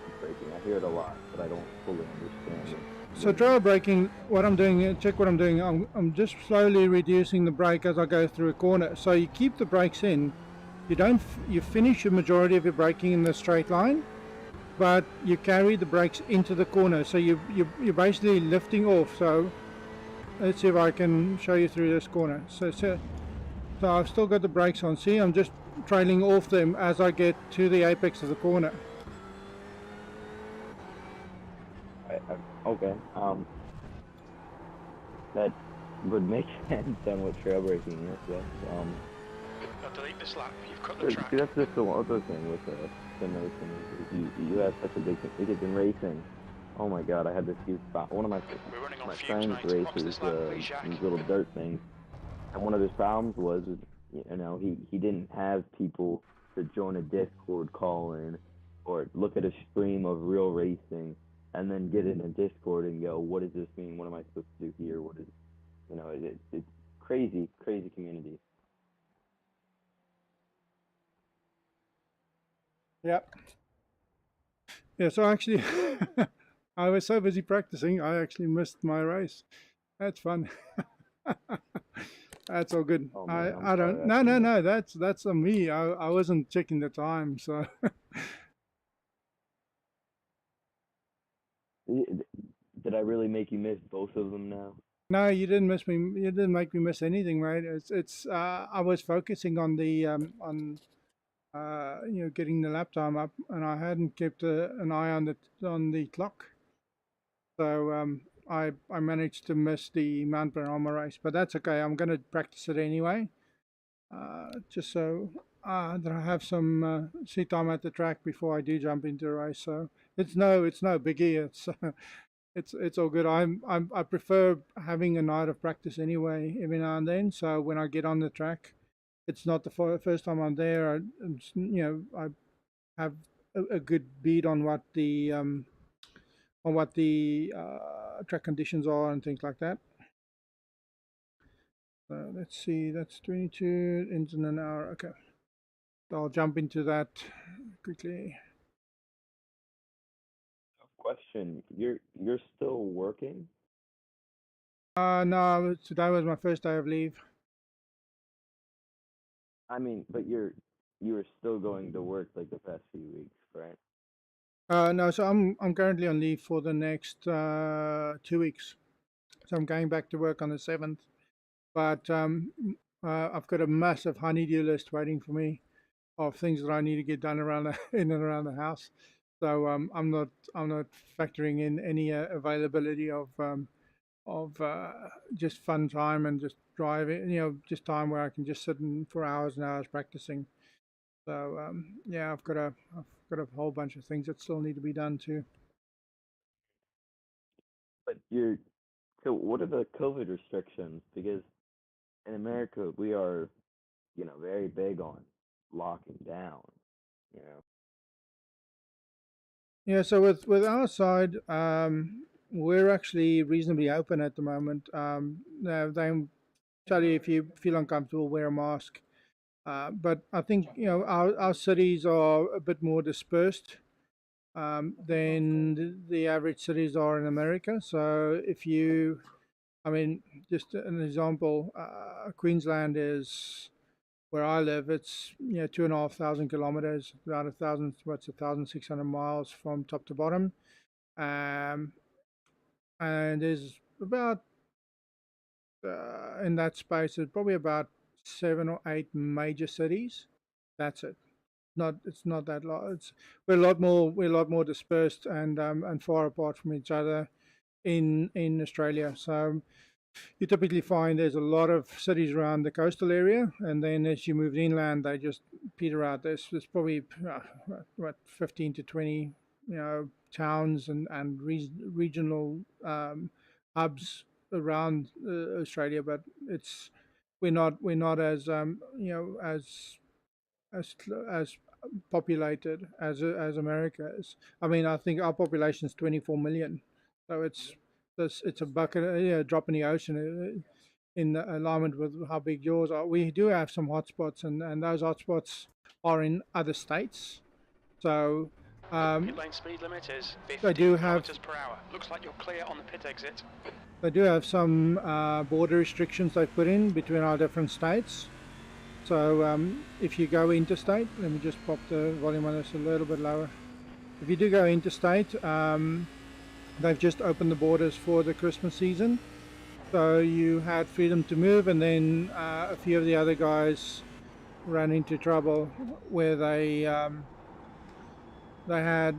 I hear it a lot, but I don't fully understand it. So trail braking, what I'm doing, check what I'm doing. I'm just slowly reducing the brake as I go through a corner. So you keep the brakes in. You finish the majority of your braking in the straight line, but you carry the brakes into the corner. So you're basically lifting off. So let's see if I can show you through this corner. So I've still got the brakes on. See, I'm just trailing off them as I get to the apex of the corner. Okay. That would make sense on what trail braking is. Yes. Now delete this lap. You've cut the track. That's just the other thing with the notion. You have such a big thing because in racing, oh my God, I had this huge spot. One of my friends races these little dirt things, and one of his problems was, he didn't have people to join a Discord call in or look at a stream of real racing and then get in a Discord and go, what does this mean? What am I supposed to do here? What is, it's crazy community. Yep. Yeah, so actually, I was so busy practicing, I actually missed my race. That's fun. That's all good. Oh, man, I don't. No. That's on me. I wasn't checking the time, so. Did I really make you miss both of them now? No, you didn't miss me. You didn't make me miss anything, right? It's. I was focusing on the getting the lap time up, and I hadn't kept an eye on the clock. So I managed to miss the Mount Panorama race, but that's okay. I'm going to practice it anyway, just so that I have some seat time at the track before I do jump into a race. So it's no biggie. It's all good. I prefer having a night of practice anyway, every now and then. So when I get on the track, it's not the first time I'm there. I have a good beat on what the track conditions are and things like that. So let's see, that's 22 ends in an hour. Okay, I'll jump into that quickly. Question: You're still working? No, today was my first day of leave. I mean, but you were still going to work like the past few weeks, right? No, so I'm currently on leave for the next 2 weeks. So I'm going back to work on the 7th. But I've got a massive honey-do list waiting for me of things that I need to get done in and around the house. So I'm not factoring in any availability of just fun time and just driving, just time where I can just sit in for hours and hours practicing. So yeah, I've got a whole bunch of things that still need to be done too. But so what are the COVID restrictions? Because in America, we are, very big on locking down, you know. Yeah, so with our side, we're actually reasonably open at the moment. They tell you if you feel uncomfortable, wear a mask. But I think our cities are a bit more dispersed than the average cities are in America. So if you, I mean, just an example, Queensland is where I live. It's 2,500 kilometers, about 1,600 miles from top to bottom, and there's about in that space, there's probably about 7 or 8 major cities. That's it. It's not that large. We're a lot more dispersed and far apart from each other in Australia. So you typically find there's a lot of cities around the coastal area, and then as you move inland, they just peter out. There's probably 15 to 20 towns and regional hubs around Australia, but we're not as as populated as America is. I mean, I think our population is 24 million, so it's a bucket, drop in the ocean in alignment with how big yours are. We do have some hotspots, and those hotspots are in other states. So pit lane speed limit is 50 they do kilometers per hour. Looks like you're clear on the pit exit. They do have some border restrictions they've put in between our different states. So if you go interstate, let me just pop the volume on this a little bit lower. If you do go interstate, they've just opened the borders for the Christmas season. So you had freedom to move, and then a few of the other guys ran into trouble where they had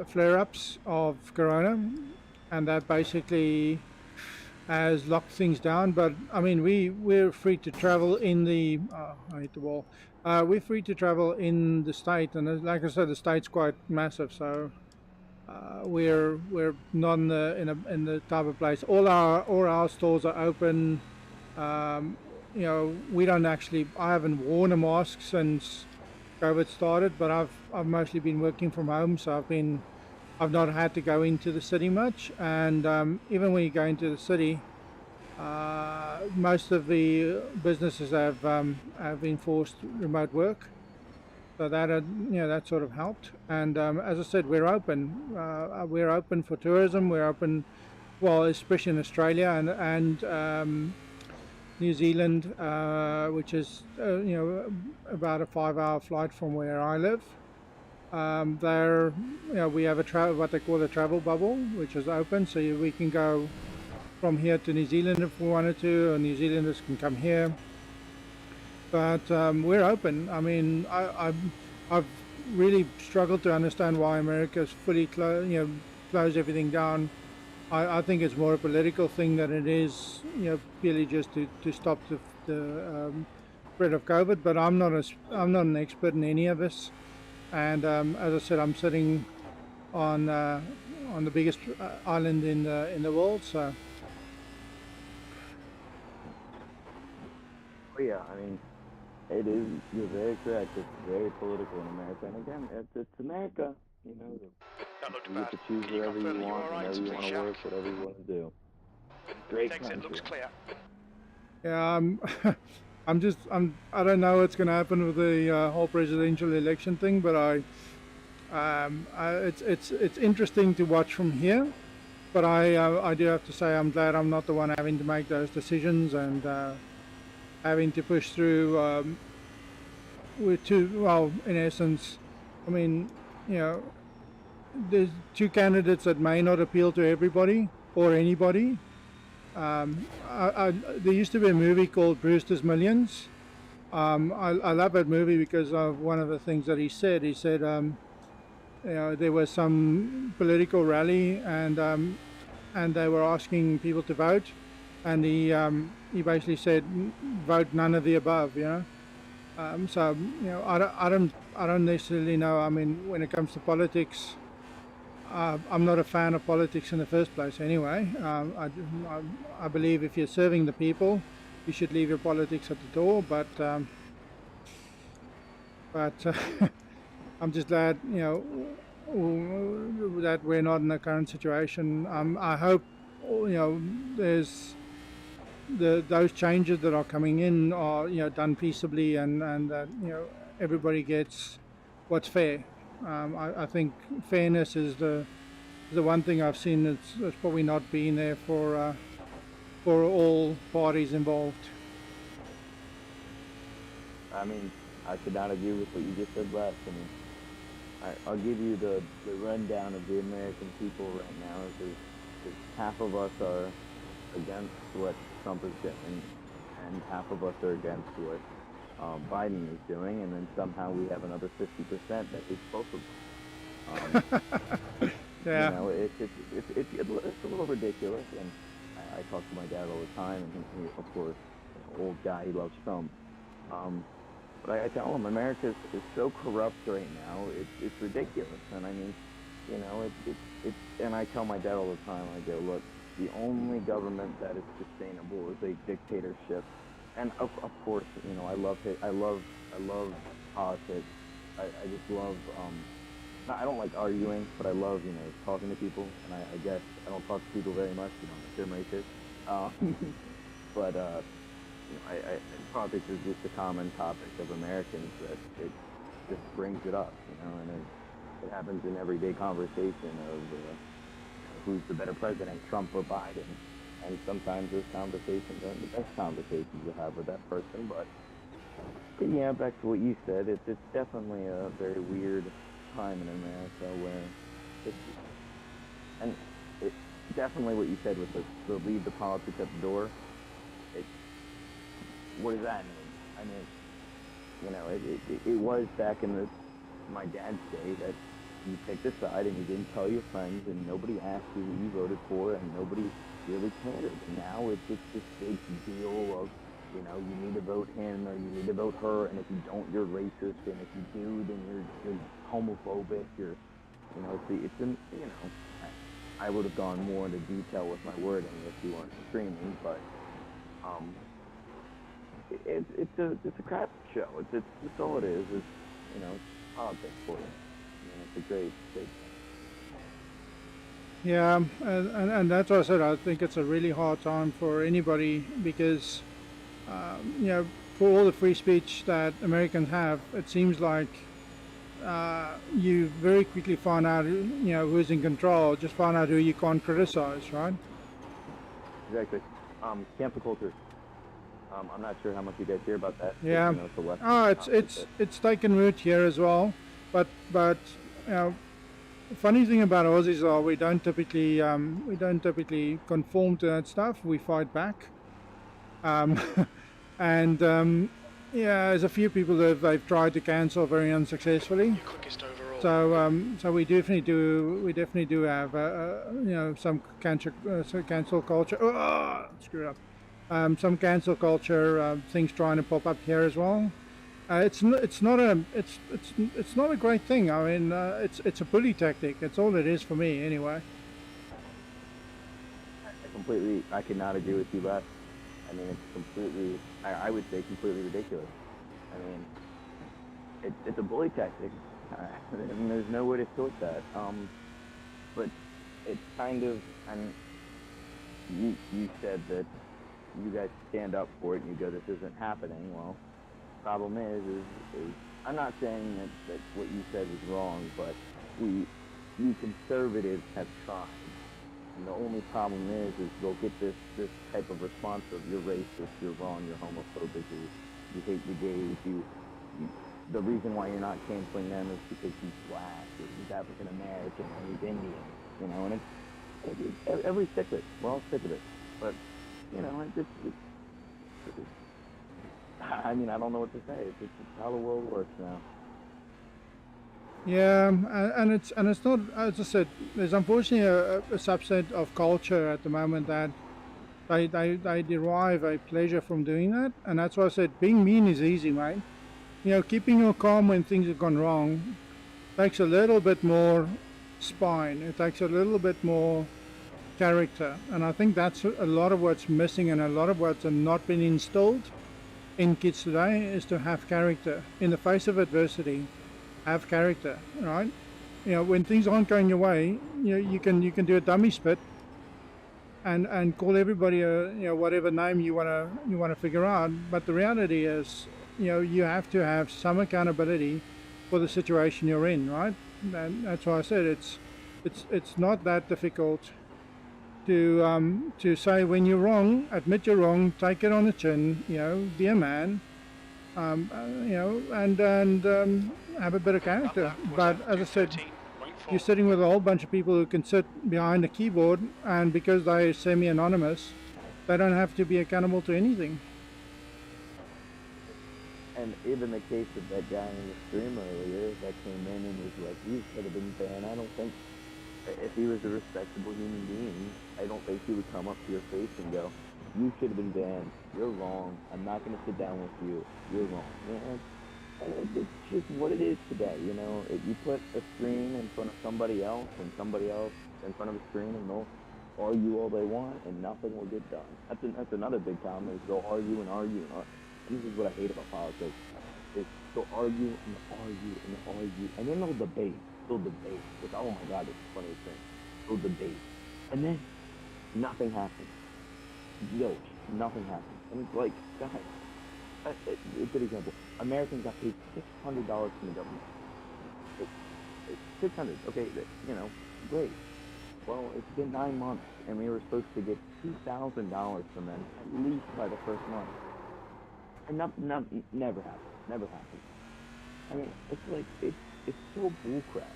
flare-ups of corona, and that basically has locked things down. But I mean, we're free to travel in the I hit the wall. We're free to travel in the state, and like I said, the state's quite massive, so we're not in the type of place. All our stores are open. We don't actually. I haven't worn a mask since COVID started, but I've mostly been working from home, so I've not had to go into the city much. And even when you go into the city, most of the businesses have enforced remote work, so that sort of helped. And as I said, we're open. We're open for tourism. We're open, well, especially in Australia and New Zealand, which is about a 5-hour flight from where I live. We have what they call a travel bubble, which is open, so we can go from here to New Zealand if we wanted to, or New Zealanders can come here. But we're open. I mean, I've really struggled to understand why America's fully closed everything down. I think it's more a political thing than it is, purely just to stop the spread of COVID. But I'm not an expert in any of this. And as I said, I'm sitting on the biggest island in the world. So. Oh yeah, I mean, it is. You're very correct. It's very political in America, and again, it's America. That looked You bad. get to choose Can you wherever confirm you that you're want, alright, whenever you please, want to Jack? work, whatever you want to do. Great Exit country. looks clear. Yeah, I don't know what's going to happen with the whole presidential election thing, but it's interesting to watch from here. But I do have to say I'm glad I'm not the one having to make those decisions and having to push through in essence, I mean, there's two candidates that may not appeal to everybody or anybody. There used to be a movie called Brewster's Millions. I love that movie because of one of the things that he said. He said, there was some political rally and they were asking people to vote, and he basically said, vote none of the above, So I don't necessarily know. I mean, when it comes to politics, I'm not a fan of politics in the first place. Anyway, I believe if you're serving the people, you should leave your politics at the door. But I'm just glad that we're not in the current situation. I hope there's those changes that are coming in are done peaceably, and that everybody gets what's fair. I think fairness is the one thing I've seen that's probably not been there for all parties involved. I mean, I could not agree with what you just said last. I mean, I'll give you the rundown of the American people right now. Is half of us are against what Trump is doing, and half of us are against what Biden is doing, and then somehow we have another 50% that is both of them. Yeah. You know, it's a little ridiculous, and I talk to my dad all the time, and he, of course, old guy, he loves Trump. But I tell him America is so corrupt right now, it's ridiculous. And I mean, it's and I tell my dad all the time, I go, look, the only government that is sustainable is a dictatorship. And of course, I love politics. I just love, I don't like arguing, but I love, talking to people. And I guess I don't talk to people very much, I'm racist. But, politics is just a common topic of Americans that it just brings it up, and it happens in everyday conversation of who's the better president, Trump or Biden. And sometimes those conversations aren't the best conversations you have with that person, but yeah, back to what you said, it's definitely a very weird time in America where it's definitely what you said with the leave the politics at the door. What does that mean? I mean, it was back in my dad's day that you picked a side and you didn't tell your friends and nobody asked you who you voted for and nobody really cared. And now it's this big deal of, you need to vote him or you need to vote her, and if you don't, you're racist, and if you do, then you're homophobic. I would have gone more into detail with my wording if you weren't screaming, but it's a crap show. It's all it is. It's politics for you. It's a great thing. Yeah, and that's what I said. I think it's a really hard time for anybody because, for all the free speech that Americans have, it seems like you very quickly find out, who's in control. Just find out who you can't criticize, right? Exactly. Cancel culture. I'm not sure how much you guys hear about that. Yeah. It's taken root here as well, but the funny thing about Aussies are we don't typically conform to that stuff. We fight back, and there's a few people that they've tried to cancel very unsuccessfully. Your quickest overall. So we definitely do have some cancel culture. Oh, screw up. Some cancel culture things trying to pop up here as well. It's not a great thing. I mean, it's a bully tactic. It's all it is for me, anyway. I could not agree with you less. I mean, it's completely. I would say completely ridiculous. I mean, it's a bully tactic. I mean, there's no way to sort that. But it's kind of. I mean, you said that you guys stand up for it and you go, this isn't happening. Well, the problem is I'm not saying that what you said was wrong, but you conservatives have tried. And the only problem is they'll get this type of response of you're racist, you're wrong, you're homophobic, you hate the gays, the reason why you're not canceling them is because he's black, or he's African American, or he's Indian, and it's every sick of it. We're all sick of it. But I mean, I don't know what to say. It's how the world works now. Yeah, and it's not, as I said, there's unfortunately a subset of culture at the moment that they derive a pleasure from doing that, and that's why I said being mean is easy, mate. keeping your calm when things have gone wrong takes a little bit more spine. It takes a little bit more character, and I think that's a lot of what's missing, and a lot of what's not been instilled in kids today is to have character in the face of adversity. Have character, right? When things aren't going your way, you can do a dummy spit and call everybody whatever name you want to figure out. But the reality is, you have to have some accountability for the situation you're in, right? And that's why I said it's not that difficult to say when you're wrong, admit you're wrong, take it on the chin, be a man, and have a bit of character. But as I said, you're sitting with a whole bunch of people who can sit behind a keyboard, and because they're semi-anonymous, they don't have to be accountable to anything. And even the case of that guy in the stream earlier that came in and was like, you should have been banned. I don't think, if he was a respectable human being, I don't think he would come up to your face and go, you should have been banned. You're wrong. I'm not going to sit down with you. You're wrong. And it's just what it is today, you put a screen in front of somebody else and somebody else in front of a screen, and they'll argue all they want and nothing will get done. That's another big problem, is they'll argue and argue and argue. This is what I hate about politics. Is they'll argue and argue and argue, and then they'll debate. Which, oh my God, it's the funniest thing. They'll debate. And then nothing happens. Nothing happens. And it's like, guys, a good example. Americans got paid $600 from the government. It's $600, okay, great. Well, it's been 9 months, and we were supposed to get $2,000 from them, at least by the first month. And never happened. I mean, it's like, it's so bullcrap.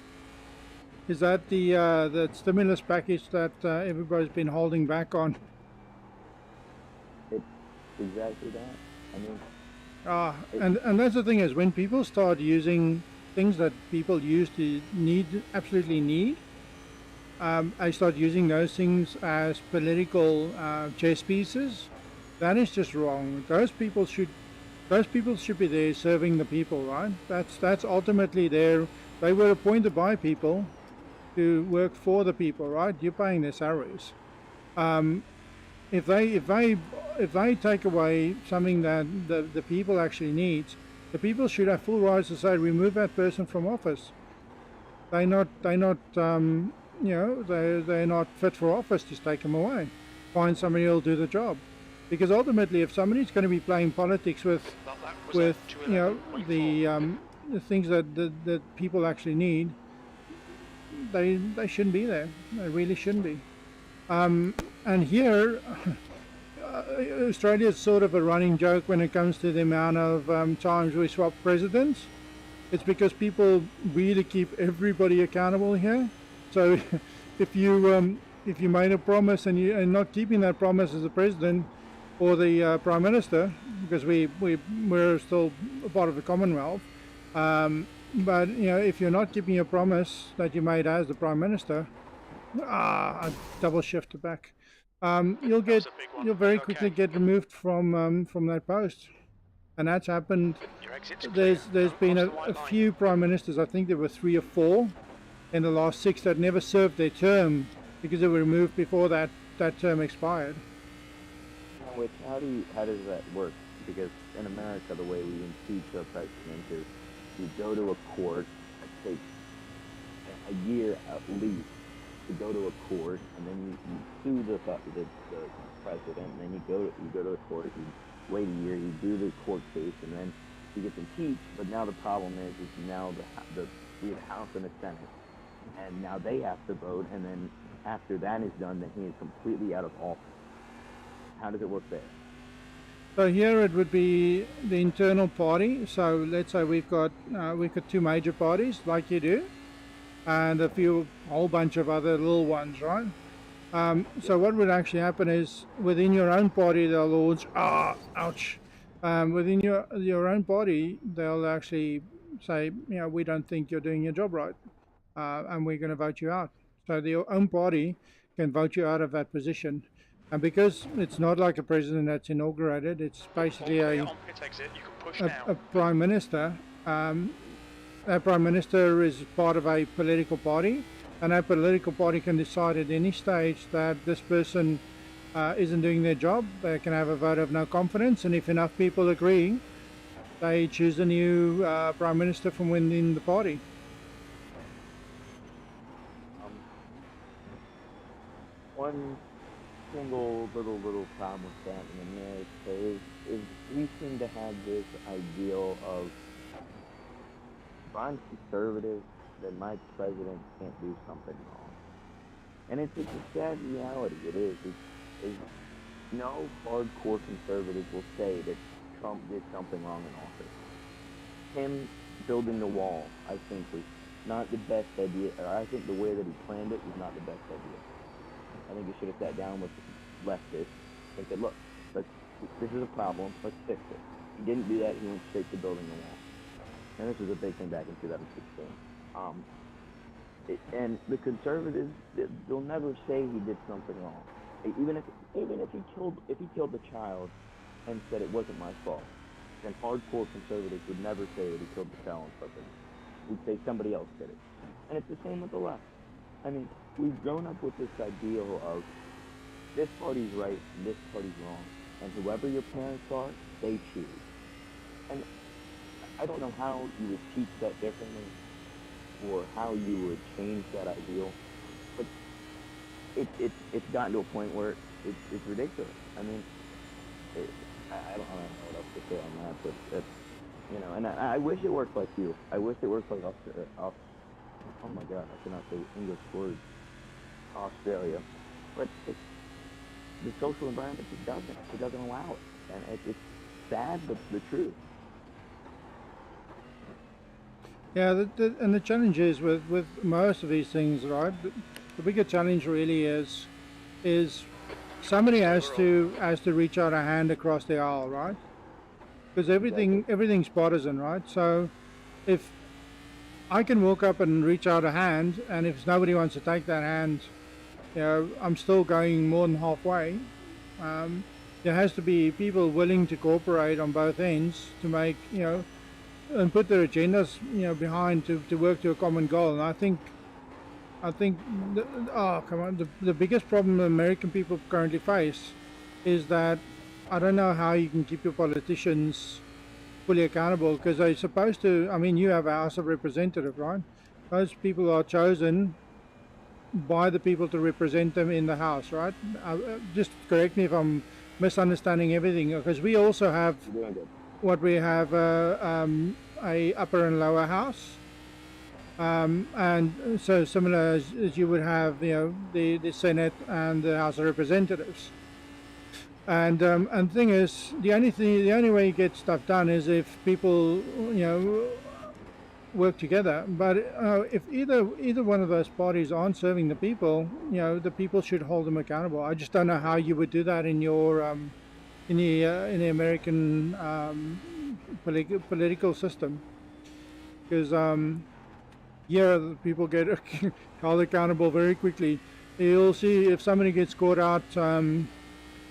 Is that the stimulus package that everybody's been holding back on? It's exactly that. I mean, and that's the thing, is when people start using things that people used to absolutely need, I start using those things as political chess pieces. That is just wrong. Those people should be there serving the people, right? That's ultimately they were appointed by people to work for the people, right? You're paying their salaries. If they take away something that the people actually need, the people should have full rights to say, remove that person from office. They're not fit for office. Just take them away. Find somebody who'll do the job. Because ultimately, if somebody's going to be playing politics with the things that people actually need, they shouldn't be there. They really shouldn't be. And here, Australia is sort of a running joke when it comes to the amount of times we swap presidents. It's because people really keep everybody accountable here. So if you made a promise and you're not keeping that promise as a president or the Prime Minister, because we're still a part of the Commonwealth, but if you're not keeping your promise that you made as the Prime Minister, I double shift it back. You'll very quickly get removed from that post, and that's happened. There's been a few prime ministers. I think there were 3 or 4 in the last 6 that never served their term because they were removed before that term expired. Which how does that work? Because in America, the way we impeach a president is you go to a court. It takes a year at least to go to a court, and then you sue the president, and then you go to a court, you wait a year, you do the court case, and then he gets impeached. But now the problem is now we have a House and a Senate, and now they have to vote, and then after that is done, then he is completely out of office. How does it work there? So here it would be the internal party. So let's say we've got 2 major parties, like you do, and a whole bunch of other little ones, right? So what would actually happen is within your own party they'll launch, within your own party they'll actually say, we don't think you're doing your job right, and we're going to vote you out. So your own party can vote you out of that position. And because it's not like a president that's inaugurated, it's basically On pit exit, you can push now. a prime minister. That prime minister is part of a political party, and that political party can decide at any stage that this person isn't doing their job. They can have a vote of no confidence, and if enough people agree, they choose a new prime minister from within the party. One single little problem with that in America is we seem to have this ideal of, if I'm conservative, then my president can't do something wrong. And it's a sad reality. It is. No hardcore conservatives will say that Trump did something wrong in office. Him building the wall, I think, was not the best idea, or I think the way that he planned it was not the best idea. I think he should have sat down with leftists and said, look, this is a problem, let's fix it. He didn't do that, he went straight to building the wall. And this was a big thing back in 2016. And the conservatives, they'll never say he did something wrong. Even if he killed the child and said it wasn't my fault, then hardcore conservatives would never say that he killed the child on purpose. We'd say somebody else did it. And it's the same with the left. I mean, we've grown up with this ideal of this party's right and this party's wrong, and whoever your parents are, they choose. And I don't know how you would teach that differently, or how you would change that ideal, but it's gotten to a point where it's ridiculous. I mean, I don't know what else to say on that, but you know, and I wish it worked like you. I wish it worked like oh my God, I cannot say English words. Australia, but the social environment just doesn't. It doesn't allow it, and it's sad, but the truth. Yeah, and the challenge is with most of these things, right? The bigger challenge really is somebody has to reach out a hand across the aisle, right? Because everything's partisan, right? So if I can walk up and reach out a hand, and if nobody wants to take that hand, you know, I'm still going more than halfway. There has to be people willing to cooperate on both ends to make, you know, and put their agendas, you know, behind to work to a common goal. And I think the biggest problem American people currently face is that I don't know how you can keep your politicians fully accountable, because they're supposed to. I mean, you have a House of Representatives, right? Those people are chosen by the people to represent them in the House, right? Just correct me if I'm misunderstanding everything, because we also have what we have a upper and lower house, and so similar as you would have, you know, the Senate and the House of Representatives. And the thing is, the only way you get stuff done is if people, you know, work together. But if either one of those parties aren't serving the people, you know, the people should hold them accountable. I just don't know how you would do that in your in the American political system, because yeah, people get held accountable very quickly. You'll see if somebody gets caught out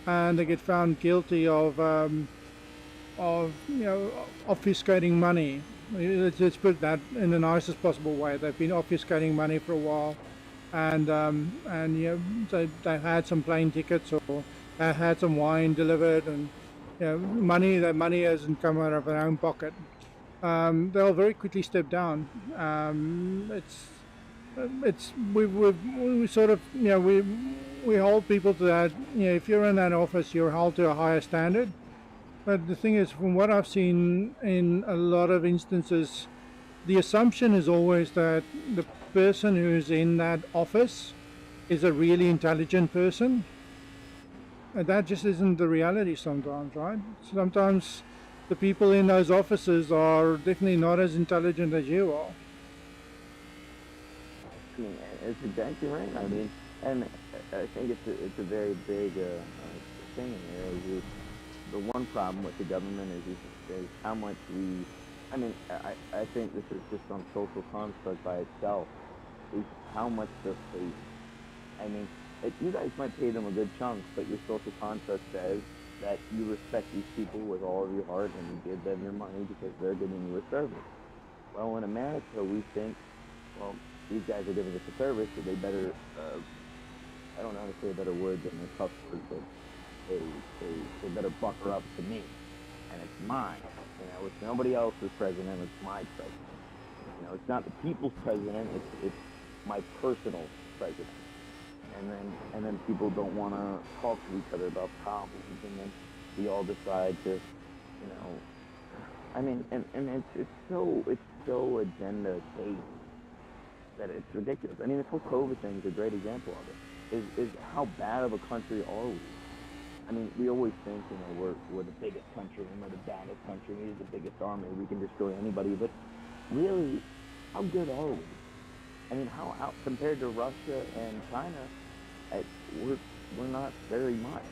and they get found guilty of you know, obfuscating money. Let's put that in the nicest possible way. They've been obfuscating money for a while, and you know, they've had some plane tickets, or they had some wine delivered, and you know, that money hasn't come out of their own pocket. They'll very quickly step down. We sort of, you know, we hold people to that. You know, if you're in that office, you're held to a higher standard. But the thing is, from what I've seen in a lot of instances, the assumption is always that the person who's in that office is a really intelligent person. And that just isn't the reality sometimes, right? Sometimes the people in those offices are definitely not as intelligent as you are. I mean, it's exactly right. I mean, and I think it's a very big thing in there. The one problem with the government is how much we. I mean, I think this is just on social construct by itself. Is how much the police. I mean, you guys might pay them a good chunk, but your social contract says that you respect these people with all of your heart and you give them your money because they're giving you a service. Well, in America, we think, well, these guys are giving us a service, so they better, I don't know how to say a better word than the tough words, but they better bucker up to me, and it's mine. You know, it's nobody else's president, it's my president. You know, it's not the people's president, it's my personal president. And then people don't want to talk to each other about problems, and then we all decide to, you know, I mean, and it's so agenda based that it's ridiculous. I mean, this whole COVID thing is a great example of it. Is how bad of a country are we? I mean, we always think, you know, we're the biggest country and we're the baddest country, we have the biggest army, we can destroy anybody, but really, how good are we? I mean, how out compared to Russia and China, we're not very much.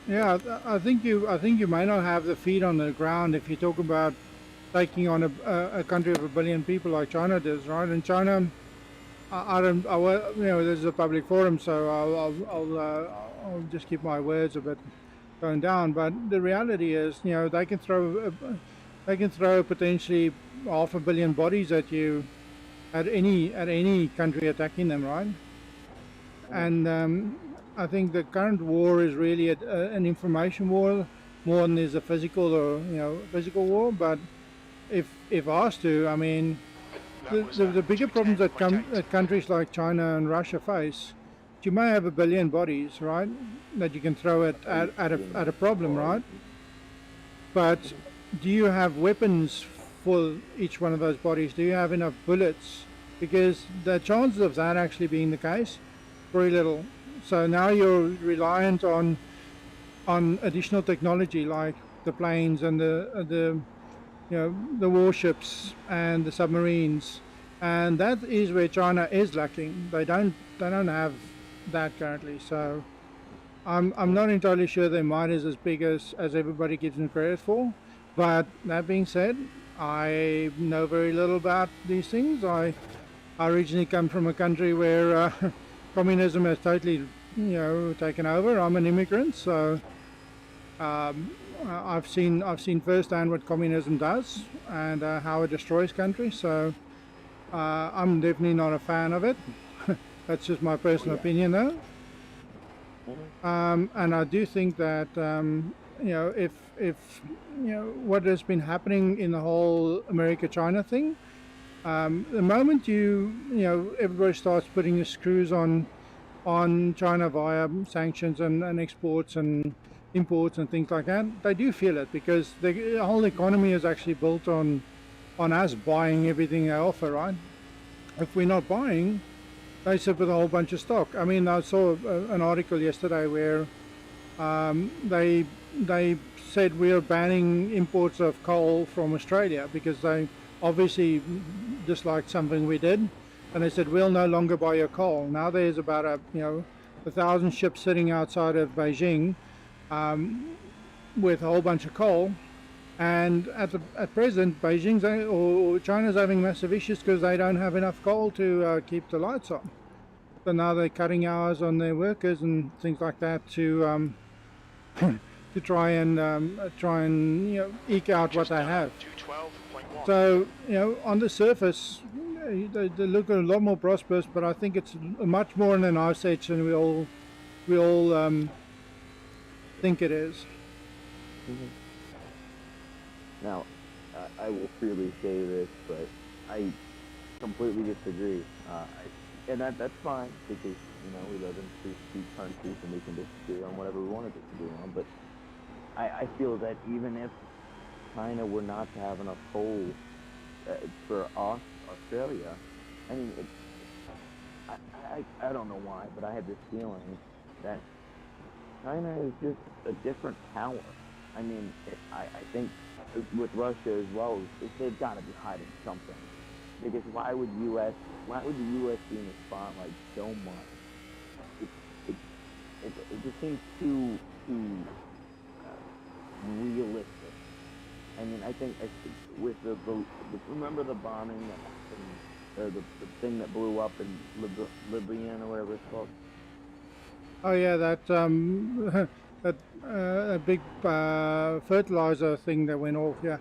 Yeah, I think you may not have the feet on the ground if you talk about taking on a country of 1 billion people like China does, right? And China, you know, this is a public forum, so I'll just keep my words a bit toned down. But the reality is, you know, they can throw potentially 500 million bodies at you at any country attacking them, right? And I think the current war is really an information war more than is a physical physical war. But if asked to, I mean, the bigger problems that countries like China and Russia face, you may have 1 billion bodies, right, that you can throw at a problem, right? But do you have weapons for each one of those bodies? Do you have enough bullets? Because the chances of that actually being the case, very little. So now you're reliant on additional technology like the planes and the warships and the submarines, and that is where China is lacking. They don't have that currently. So I'm not entirely sure their might is as big as everybody gives them credit for. But that being said, I know very little about these things. I originally come from a country where communism has totally, taken over. I'm an immigrant, so I've seen firsthand what communism does and how it destroys countries. So I'm definitely not a fan of it. That's just my personal opinion, though. And I do think that if what has been happening in the whole America-China thing, the moment everybody starts putting the screws on China via sanctions and exports and imports and things like that, they do feel it, because the whole economy is actually built on us buying everything they offer, right? If we're not buying, they sit with a whole bunch of stock. I mean, I saw an article yesterday where they said we are banning imports of coal from Australia because they obviously disliked something we did, and they said we'll no longer buy your coal. Now there's about 1,000 ships sitting outside of Beijing with a whole bunch of coal, and at present Beijing's or China's having massive issues because they don't have enough coal to keep the lights on. So now they're cutting hours on their workers and things like that to try and eke out what they have. So on the surface they look a lot more prosperous, but I think it's much more in an ice age than we all think it is. Mm-hmm. Now, I will freely say this, but I completely disagree. And that's fine, because we live in free countries and we can disagree on whatever we want to disagree on. But I feel that even if China were not to have enough coal for us, Australia, I mean, I don't know why, but I have this feeling that China is just a different power. I mean, I think with Russia as well, they've got to be hiding something. Because why would the U.S. be in the spotlight so much? It just seems too realistic. I mean, I think with remember the bombing that happened the thing that blew up in Libyan or whatever it's called. Oh yeah, that that a big fertilizer thing that went off. Yeah.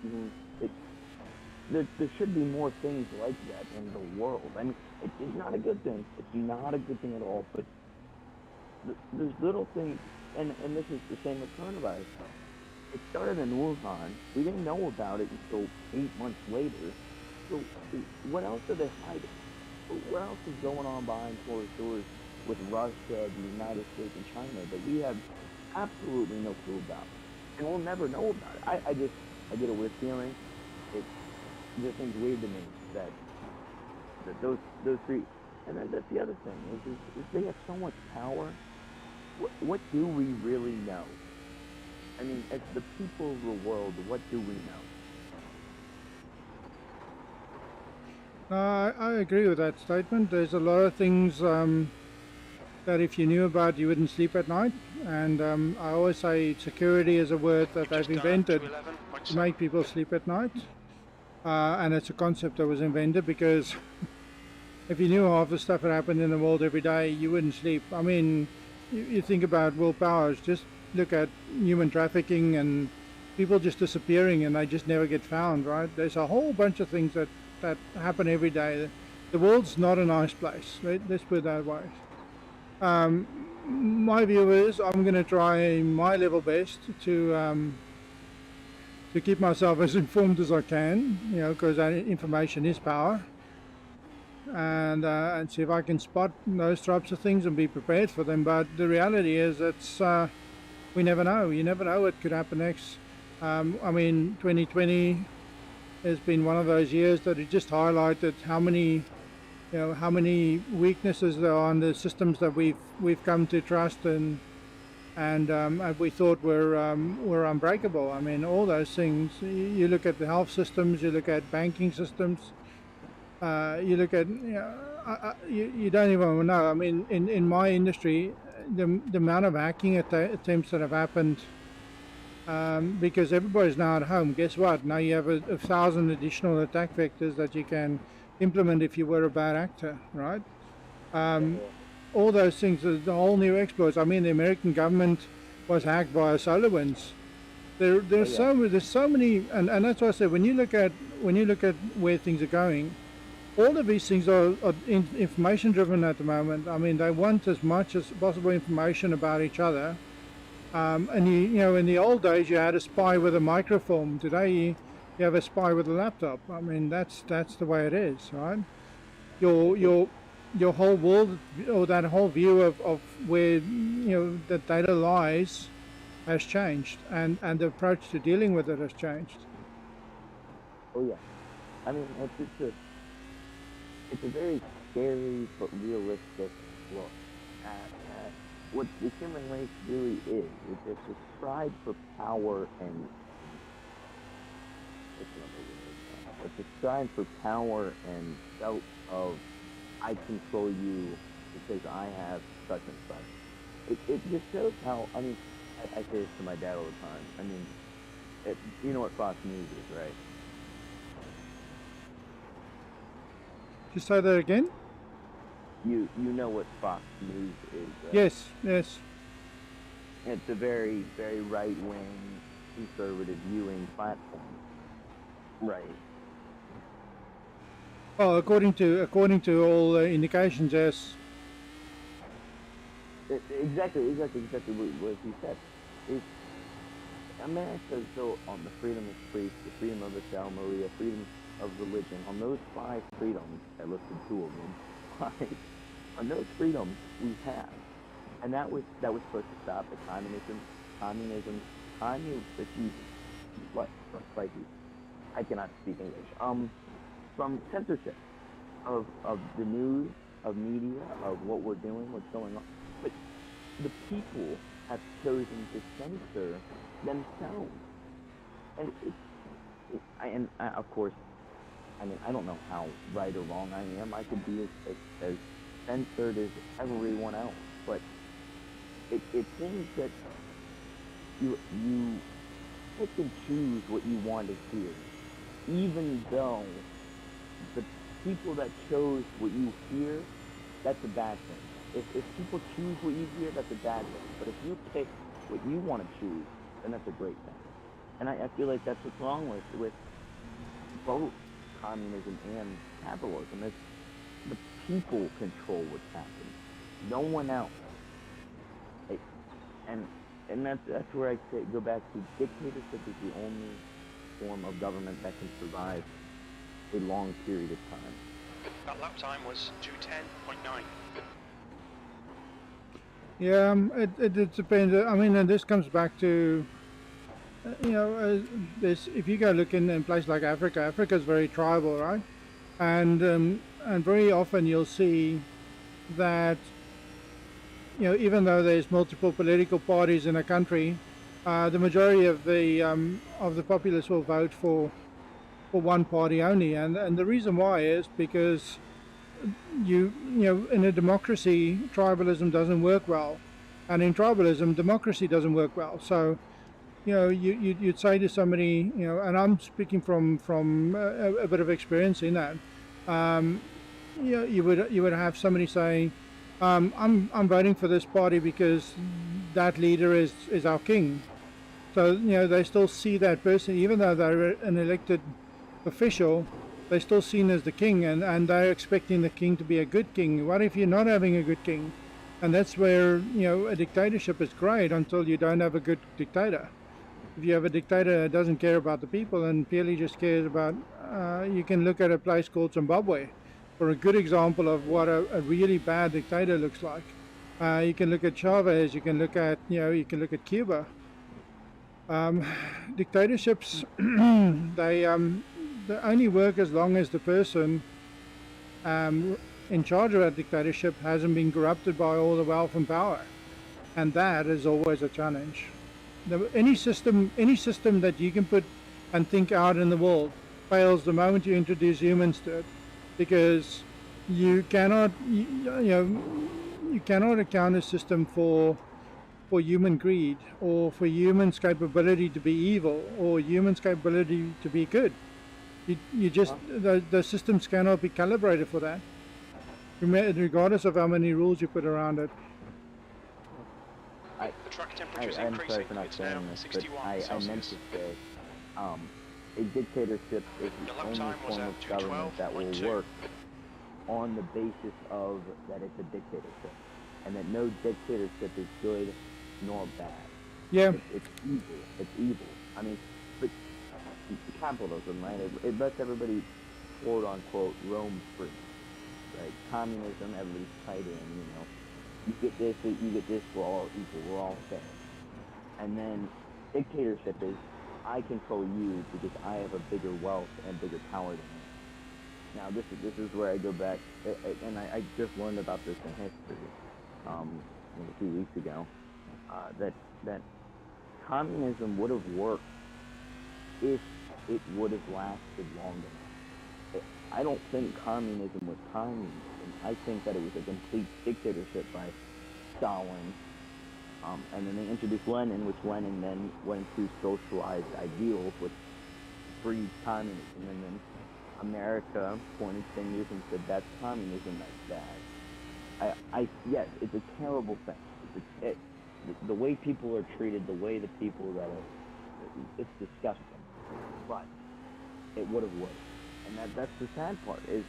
Mm-hmm. There should be more things like that in the world. I mean, it's not a good thing. It's not a good thing at all. But there's little things, and this is the same with coronavirus. It started in Wuhan. We didn't know about it until 8 months later. So what else are they hiding? What else is going on behind closed doors with Russia, the United States, and China that we have absolutely no clue about? And we'll never know about it. I get a weird feeling. It just seems weird to me that those three, and then that's the other thing, is they have so much power. What do we really know? I mean, as the people of the world, what do we know? I agree with that statement. There's a lot of things that if you knew about, you wouldn't sleep at night. And I always say security is a word that they've invented to make people sleep at night. And it's a concept that was invented because if you knew half the stuff that happened in the world every day, you wouldn't sleep. I mean, you think about world powers, just look at human trafficking and people just disappearing and they just never get found, right? There's a whole bunch of things that happen every day. The world's not a nice place, let's put it that way. My view is I'm going to try my level best to keep myself as informed as I can, you know, because information is power. And see if I can spot those types of things and be prepared for them. But the reality is it's we never know. You never know what could happen next. I mean, 2020 has been one of those years that it just highlighted how many weaknesses there are in the systems that we've come to trust and we thought were unbreakable. I mean, all those things. You look at the health systems, you look at banking systems. You look at, you don't even know. I mean, in my industry, the amount of hacking attempts that have happened, because everybody's now at home. Guess what? Now you have 1,000 additional attack vectors that you can implement if you were a bad actor, right? All those things, the whole new exploits. I mean, the American government was hacked by SolarWinds. There's so many, and that's why I said when you look at where things are going. All of these things are information driven at the moment. I mean, they want as much as possible information about each other. And you know, in the old days, you had a spy with a microfilm. Today, you have a spy with a laptop. I mean, that's the way it is, right? Your whole world, or that whole view of where the data lies, has changed, and the approach to dealing with it has changed. Oh yeah, I mean, it's a very scary but realistic look at what the human race really is. It's a strive for power and felt of I control you because I have such and such. It just shows how, I mean, I say this to my dad all the time. I mean, you know what Fox News is, right? Just say that again? You know what Fox News is, right? Yes. It's a very, very right-wing, conservative viewing platform. Right. Well, according to all indications, yes. Exactly what he said. America is built on the freedom of speech, the freedom of assembly, freedom of religion. On those 5 freedoms, I listed 2 of them. On those freedoms we have, and that was supposed to stop the communism. What? I cannot speak English. From censorship of the news, of media, of what we're doing, what's going on. But the people have chosen to censor themselves, and of course, I mean, I don't know how right or wrong I am. I could be as censored as everyone else, but it seems that you pick and choose what you want to hear, even though people that chose what you hear, that's a bad thing. If people choose what you hear, that's a bad thing. But if you pick what you want to choose, then that's a great thing. And I feel like that's what's wrong with both communism and capitalism. Is the people control what's happening, no one else. And that's where I say, go back to dictatorship is the only form of government that can survive a long period of time. That lap time was 2:10.9. Yeah, it depends. I mean, and this comes back to, this. If you go look in a place like Africa, Africa is very tribal, right? And very often you'll see that, even though there's multiple political parties in a country, the majority of the populace will vote for one party only, and the reason why is because in a democracy, tribalism doesn't work well, and in tribalism, democracy doesn't work well. So, you'd say to somebody, and I'm speaking from a bit of experience in that, you would have somebody say, I'm voting for this party because that leader is our king. So they still see that person, even though they're an elected official, they're still seen as the king, and they're expecting the king to be a good king. What if you're not having a good king? And that's where a dictatorship is great until you don't have a good dictator. If you have a dictator that doesn't care about the people and purely just cares about, you can look at a place called Zimbabwe for a good example of what a really bad dictator looks like. You can look at Chavez. You can look at Cuba. Dictatorships, they only work as long as the person in charge of that dictatorship hasn't been corrupted by all the wealth and power, and that is always a challenge. Any system that you can put and think out in the world fails the moment you introduce humans to it, because you cannot account a system for human greed, or for humans' capability to be evil, or humans' capability to be good. You just the systems cannot be calibrated for that, regardless of how many rules you put around it. The track temperature's I'm increasing. sorry for not It's now saying this, 61 but I meant Celsius. to say, a dictatorship is The the lap only time was form at of government that will 2:12.2. work on the basis of that it's a dictatorship, and that no dictatorship is good nor bad. Yeah. It's evil. It's evil. I mean, but capitalism, right? It lets everybody, quote unquote, roam free, right? Communism, everybody's tied in. You get this, we're all equal, we're all fair. And then dictatorship is, I control you because I have a bigger wealth and bigger power than you. Now this is where I go back, and I just learned about this in history a few weeks ago, that communism would have worked if it would have lasted long enough. I don't think communism was communism. I think that it was a complete dictatorship by Stalin, and then they introduced Lenin, which Lenin then went to socialized ideals, which breeds communism, and then America pointed fingers and said, that's communism, that's bad. Yes, it's a terrible thing. The way people are treated, the way the people that are, it's disgusting, but it would have worked. And that's the sad part, is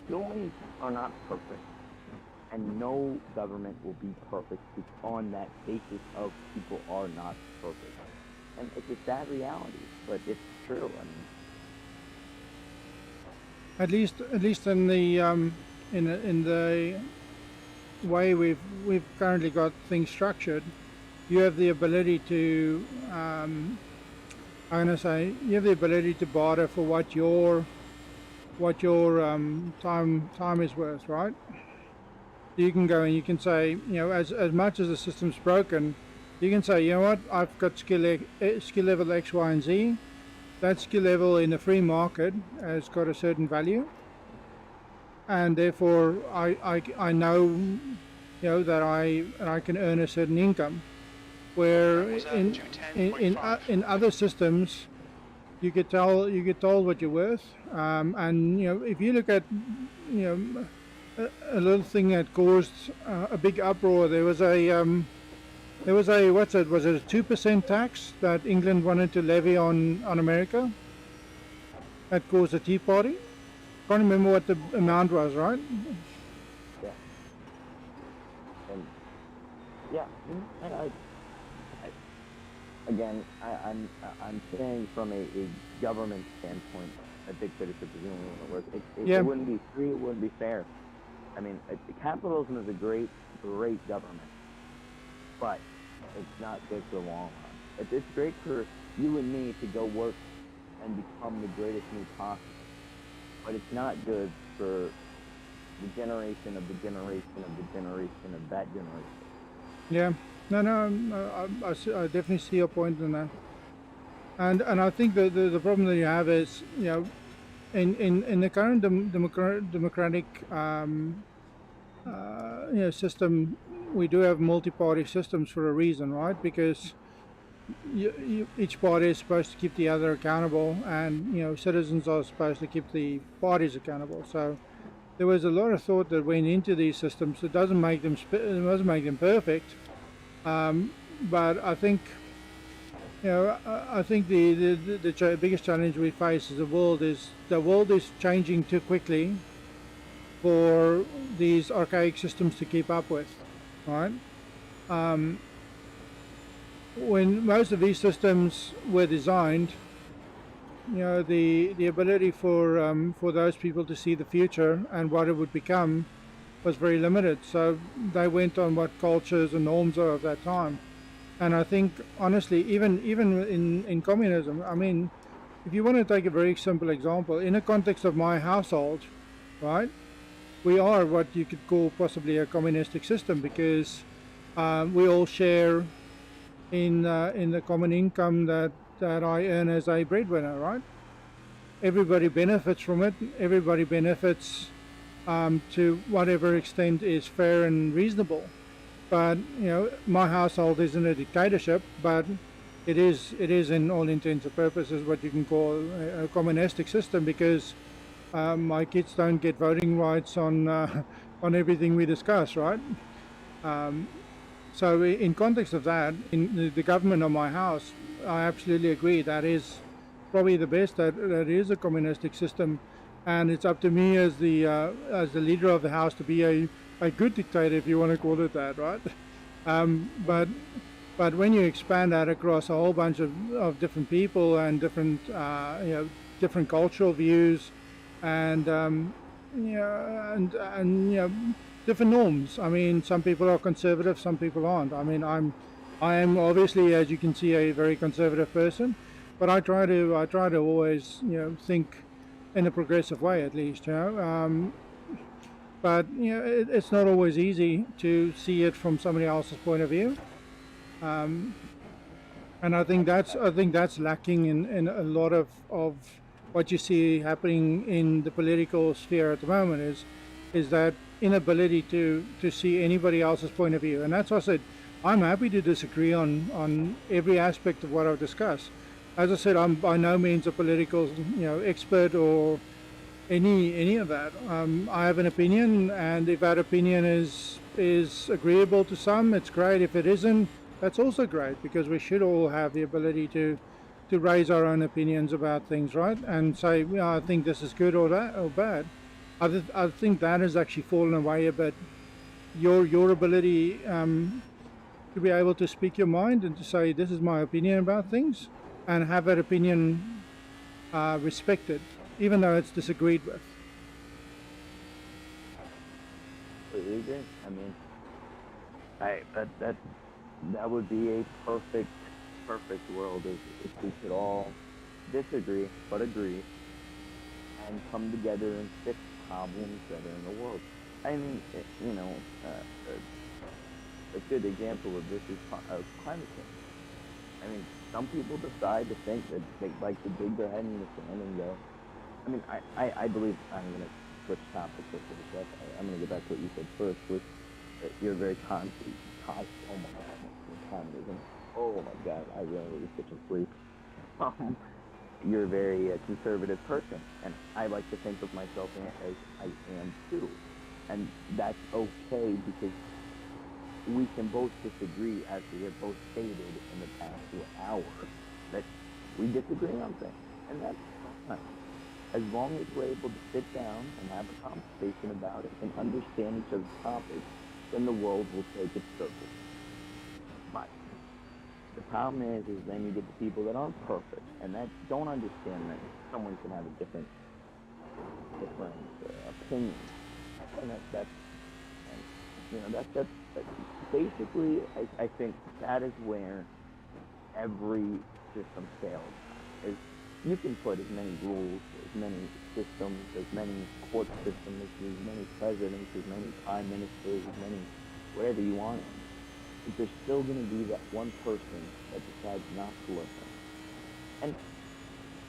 humans are not perfect, and no government will be perfect on that basis of people are not perfect. And it's a sad reality, but it's true. I mean, At least in the way we've currently got things structured, you have the ability to you have the ability to barter for what your time is worth, right? You can go and you can say, as much as the system's broken, you can say, you know what, I've got skill level X, Y, and Z. That skill level in the free market has got a certain value, and therefore I know, that I can earn a certain income. Where in other systems, you get told what you're worth, and if you look at a little thing that caused a big uproar. There was a what's it? Was it a 2% tax that England wanted to levy on America? That caused a Tea Party. Can't remember what the amount was, right? Yeah. And yeah, I'm saying from a government standpoint, a dictatorship is the only one that works. It wouldn't be free. It wouldn't be fair. I mean, capitalism is a great government, but it's not good for the long run. It's great for you and me to go work and become the greatest me possible, but it's not good for the generation of the generation of the generation of that generation. Yeah, no, I definitely see your point in that, and I think the problem that you have is in the current democratic system, we do have multi-party systems for a reason, right? Because each party is supposed to keep the other accountable, and citizens are supposed to keep the parties accountable. So there was a lot of thought that went into these systems. It doesn't make them perfect, but I think the biggest challenge we face as a world is the world is changing too quickly for these archaic systems to keep up with, right? When most of these systems were designed, the ability for those people to see the future and what it would become was very limited. So they went on what cultures and norms are of that time. And I think, honestly, even in communism, I mean, if you want to take a very simple example, in the context of my household, right, we are what you could call possibly a communistic system, because we all share in the common income that I earn as a breadwinner, right? Everybody benefits from it. Everybody benefits to whatever extent is fair and reasonable. But my household isn't a dictatorship, but it is in all intents and purposes what you can call a communistic system, because my kids don't get voting rights on everything we discuss, right? So in context of that, in the government of my house, I absolutely agree that is probably the best. That is a communistic system, and it's up to me as the leader of the house to be a good dictator, if you want to call it that, right? But when you expand that across a whole bunch of different people and different different cultural views, and different norms. I mean, some people are conservative, some people aren't. I mean, I am obviously, as you can see, a very conservative person, but I try to always think in a progressive way, at least. But it's not always easy to see it from somebody else's point of view, and I think that's lacking in a lot of what you see happening in the political sphere at the moment, is that inability to see anybody else's point of view. And that's why I said I'm happy to disagree on every aspect of what I've discussed. As I said, I'm by no means a political expert or any of that. I have an opinion, and if that opinion is agreeable to some, it's great. If it isn't, that's also great, because we should all have the ability to raise our own opinions about things, right? And say, I think this is good or that or bad. I think that has actually fallen away a bit. Your ability to be able to speak your mind and to say, this is my opinion about things, and have that opinion respected, even though it's disagreed with. Completely agree. I mean, that would be a perfect world if we could all disagree but agree and come together and fix problems that are in the world. I mean, a good example of this is climate change. I mean, some people decide to think that they like to dig their head in the sand and go. I mean, I believe, I'm going to switch topics for the stuff. I'm going to get back to what you said first, which you're very concrete. Oh my God, communism. Oh my God, I really was such a freak. you're a very conservative person, and I like to think of myself as I am too, and that's okay because we can both disagree, as we have both stated in the past hour, that we disagree on things, and that's fine. As long as we're able to sit down and have a conversation about it and understand each other's topics, then the world will take its circle. But the problem is then you get the people that aren't perfect and that don't understand that someone can have a different opinion, and that's basically, I think that is where every system fails. Is you can put as many rules, as many systems, as many court systems, as many presidents, as many prime ministers, as many whatever you want. But there's still going to be that one person that decides not to listen. And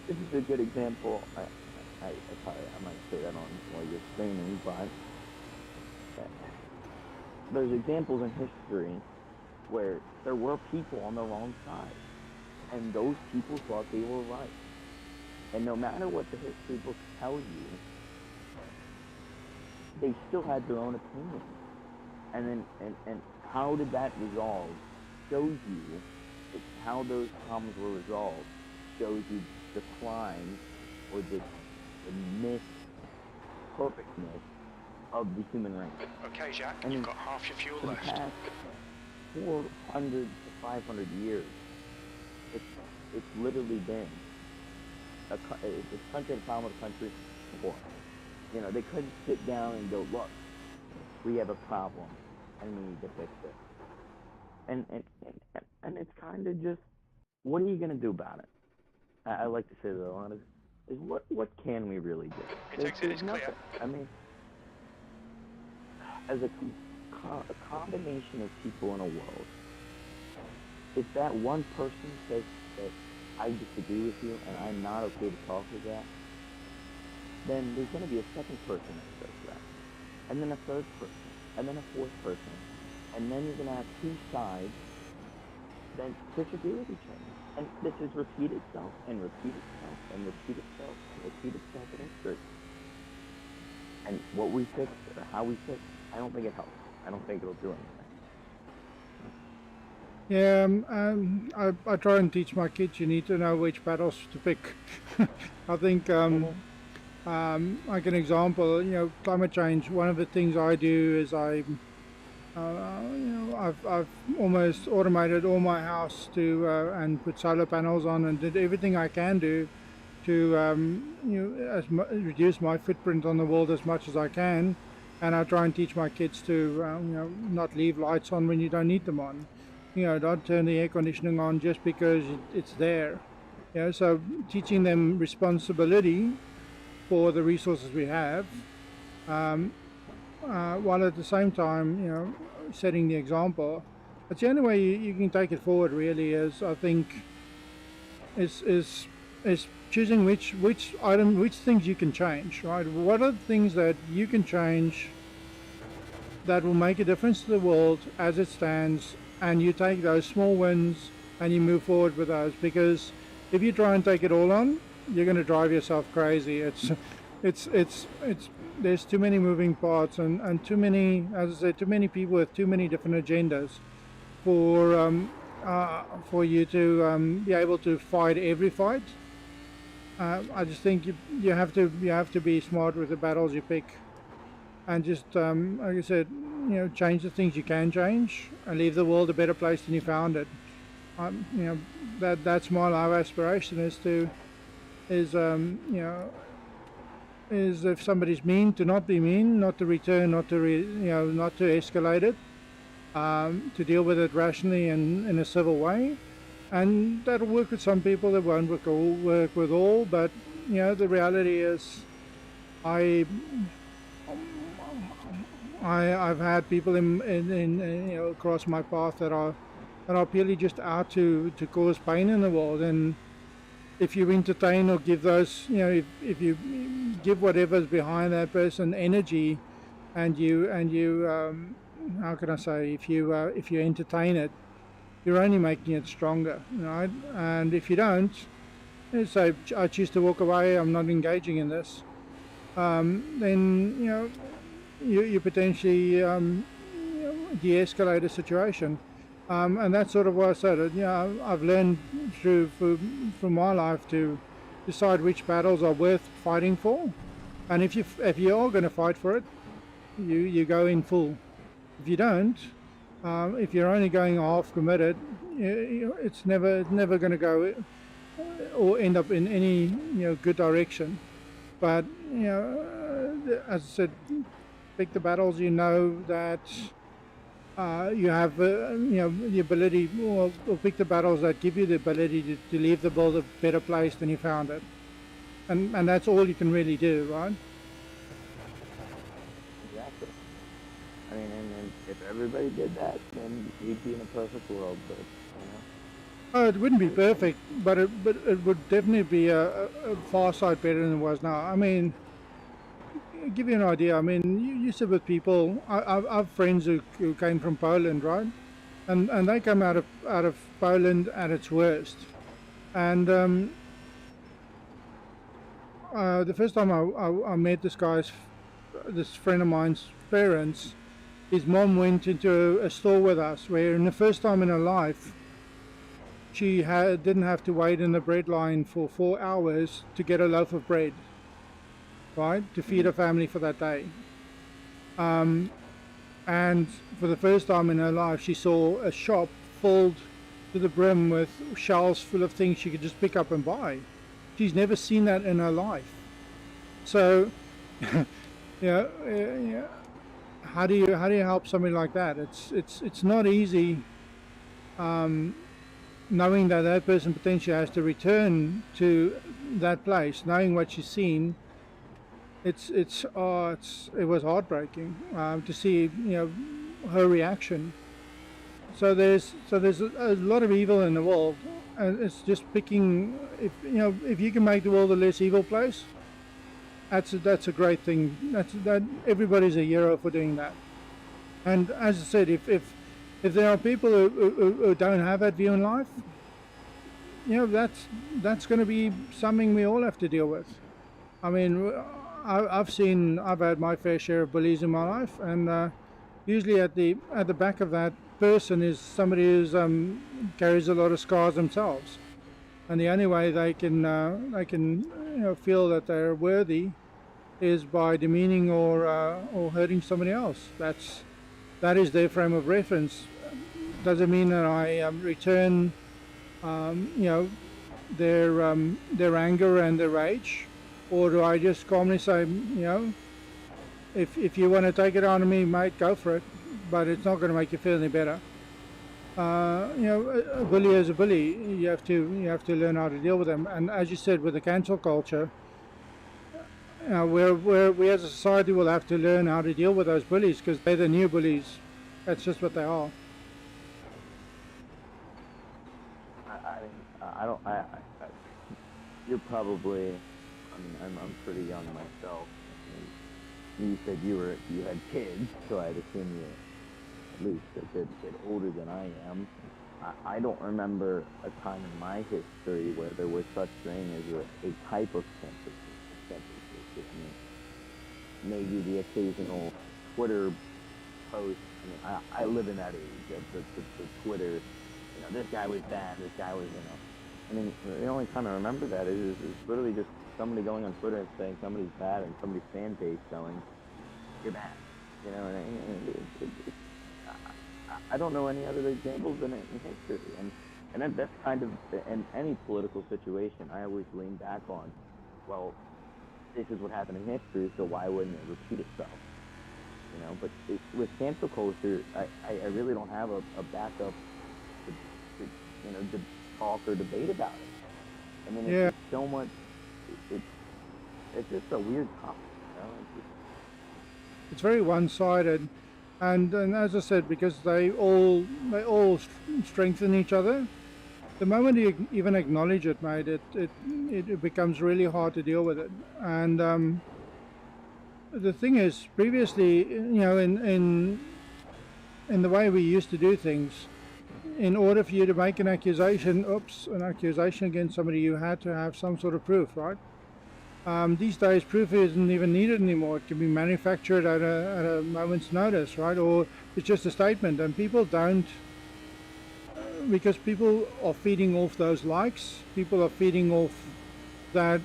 this is a good example. I might say that on while you're streaming, but there's examples in history where there were people on the wrong side, and those people thought they were right. And no matter what the history books tell you, they still had their own opinions. And how did that resolve shows you how those problems were resolved, shows you the decline or the perfectness of the human race. Okay, Jack, and you've got half your fuel left. For the past 400 to 500 years, it's literally been a country and problem with a country war. You know, they couldn't sit down and go, look, we have a problem and we need to fix it. And it's kind of just, what are you going to do about it? I like to say that a lot is what can we really do? Exit is clear. I mean, as a combination of people in a world, if that one person says that I disagree with you and I'm not okay to talk with that, then there's going to be a second person that says that, and then a third person, and then a fourth person, and then you're going to have two sides that disagree with each other. And this is repeat itself, and repeat itself, and repeat itself, and repeat itself in history. And what we fix, or how we fix, I don't think it helps. I don't think it'll do anything. Yeah, I try and teach my kids you need to know which battles to pick. I think, like an example, climate change, one of the things I do is I've almost automated all my house to and put solar panels on and did everything I can do to reduce my footprint on the world as much as I can. And I try and teach my kids to not leave lights on when you don't need them on. Don't turn the air conditioning on just because it's there. So teaching them responsibility for the resources we have, while at the same time, setting the example. It's the only way you can take it forward. Really, is I think is choosing which things you can change. Right? What are the things that you can change that will make a difference to the world as it stands, and you take those small wins and you move forward with those. Because if you try and take it all on, you're going to drive yourself crazy. There's too many moving parts and too many, as I said, too many people with too many different agendas for you to be able to fight every fight. I just think you have to be smart with the battles you pick, and just like I said, change the things you can change and leave the world a better place than you found it. That's my life aspiration is if somebody's mean, to not be mean, not to return, not to escalate it, to deal with it rationally and in a civil way. And that'll work with some people, that won't work with all, but the reality is I've had people in across my path that are purely just out to cause pain in the world. And if you entertain or give those, if you give whatever's behind that person energy, and you how can I say, if you entertain it, you're only making it stronger, right? And if you don't, say I choose to walk away, I'm not engaging in this, then you potentially de-escalate a situation, and that's sort of what I said. I've learned from my life to decide which battles are worth fighting for, and if you are going to fight for it, you go in full. If you don't, if you're only going half committed, it's never going to go or end up in any good direction. But as I said, pick the battles that you have the ability, or pick the battles that give you the ability to leave the build a better place than you found it, and that's all you can really do, right? Exactly. I mean, and if everybody did that, then we'd be in a perfect world, but Oh, it wouldn't be perfect, but it would definitely be a far sight better than it was now. I mean, give you an idea. I mean, you sit with people. I've friends who came from Poland, right? And they come out of Poland at its worst. And the first time I met this friend of mine's parents, his mom went into a store with us, where in the first time in her life, she didn't have to wait in the bread line for 4 hours to get a loaf of bread, right, to feed her family for that day. And for the first time in her life, she saw a shop filled to the brim with shelves full of things she could just pick up and buy. She's never seen that in her life. So, how do you help somebody like that? It's not easy. Knowing that person potentially has to return to that place, knowing what she's seen, it was heartbreaking to see her reaction. So there's a lot of evil in the world, and it's just picking. If you can make the world a less evil place, that's a great thing. That everybody's a hero for doing that. And as I said, if there are people who don't have that view in life, that's going to be something we all have to deal with. I mean, I've had my fair share of bullies in my life, and usually at the back of that person is somebody who's carries a lot of scars themselves, and the only way they can feel that they're worthy is by demeaning or hurting somebody else. That is their frame of reference. Doesn't mean that I return, their anger and their rage, or do I just calmly say, if you want to take it on me, mate, go for it, but it's not going to make you feel any better. A bully is a bully. You have to learn how to deal with them. And as you said, with the cancel culture, we as a society will have to learn how to deal with those bullies, because they're the new bullies. That's just what they are. You're probably, I mean, I'm pretty young myself. You said you had kids, so I'd assume you're at least a good bit older than I am. I don't remember a time in my history where there was such thing as a type of censorship. I mean, maybe the occasional Twitter post. I mean, I live in that age of the Twitter. This guy was bad. This guy was, I mean, the only time I remember that is literally just somebody going on Twitter and saying somebody's bad, and somebody's fan base going, "You're bad." I don't know any other examples in history, and that's kind of in any political situation. I always lean back on, well, this is what happened in history, so why wouldn't it repeat itself? But with cancel culture, I really don't have a backup to talk or debate about it. I mean, it's so much. It's just a weird topic. It's very one-sided, and as I said, because they all strengthen each other. The moment you even acknowledge it, mate, it becomes really hard to deal with it. And the thing is, previously, in the way we used to do things, in order for you to make an accusation against somebody, you had to have some sort of proof, right? These days, proof isn't even needed anymore. It can be manufactured at a moment's notice, right? Or it's just a statement, and people don't, because people are feeding off those likes. People are feeding off that,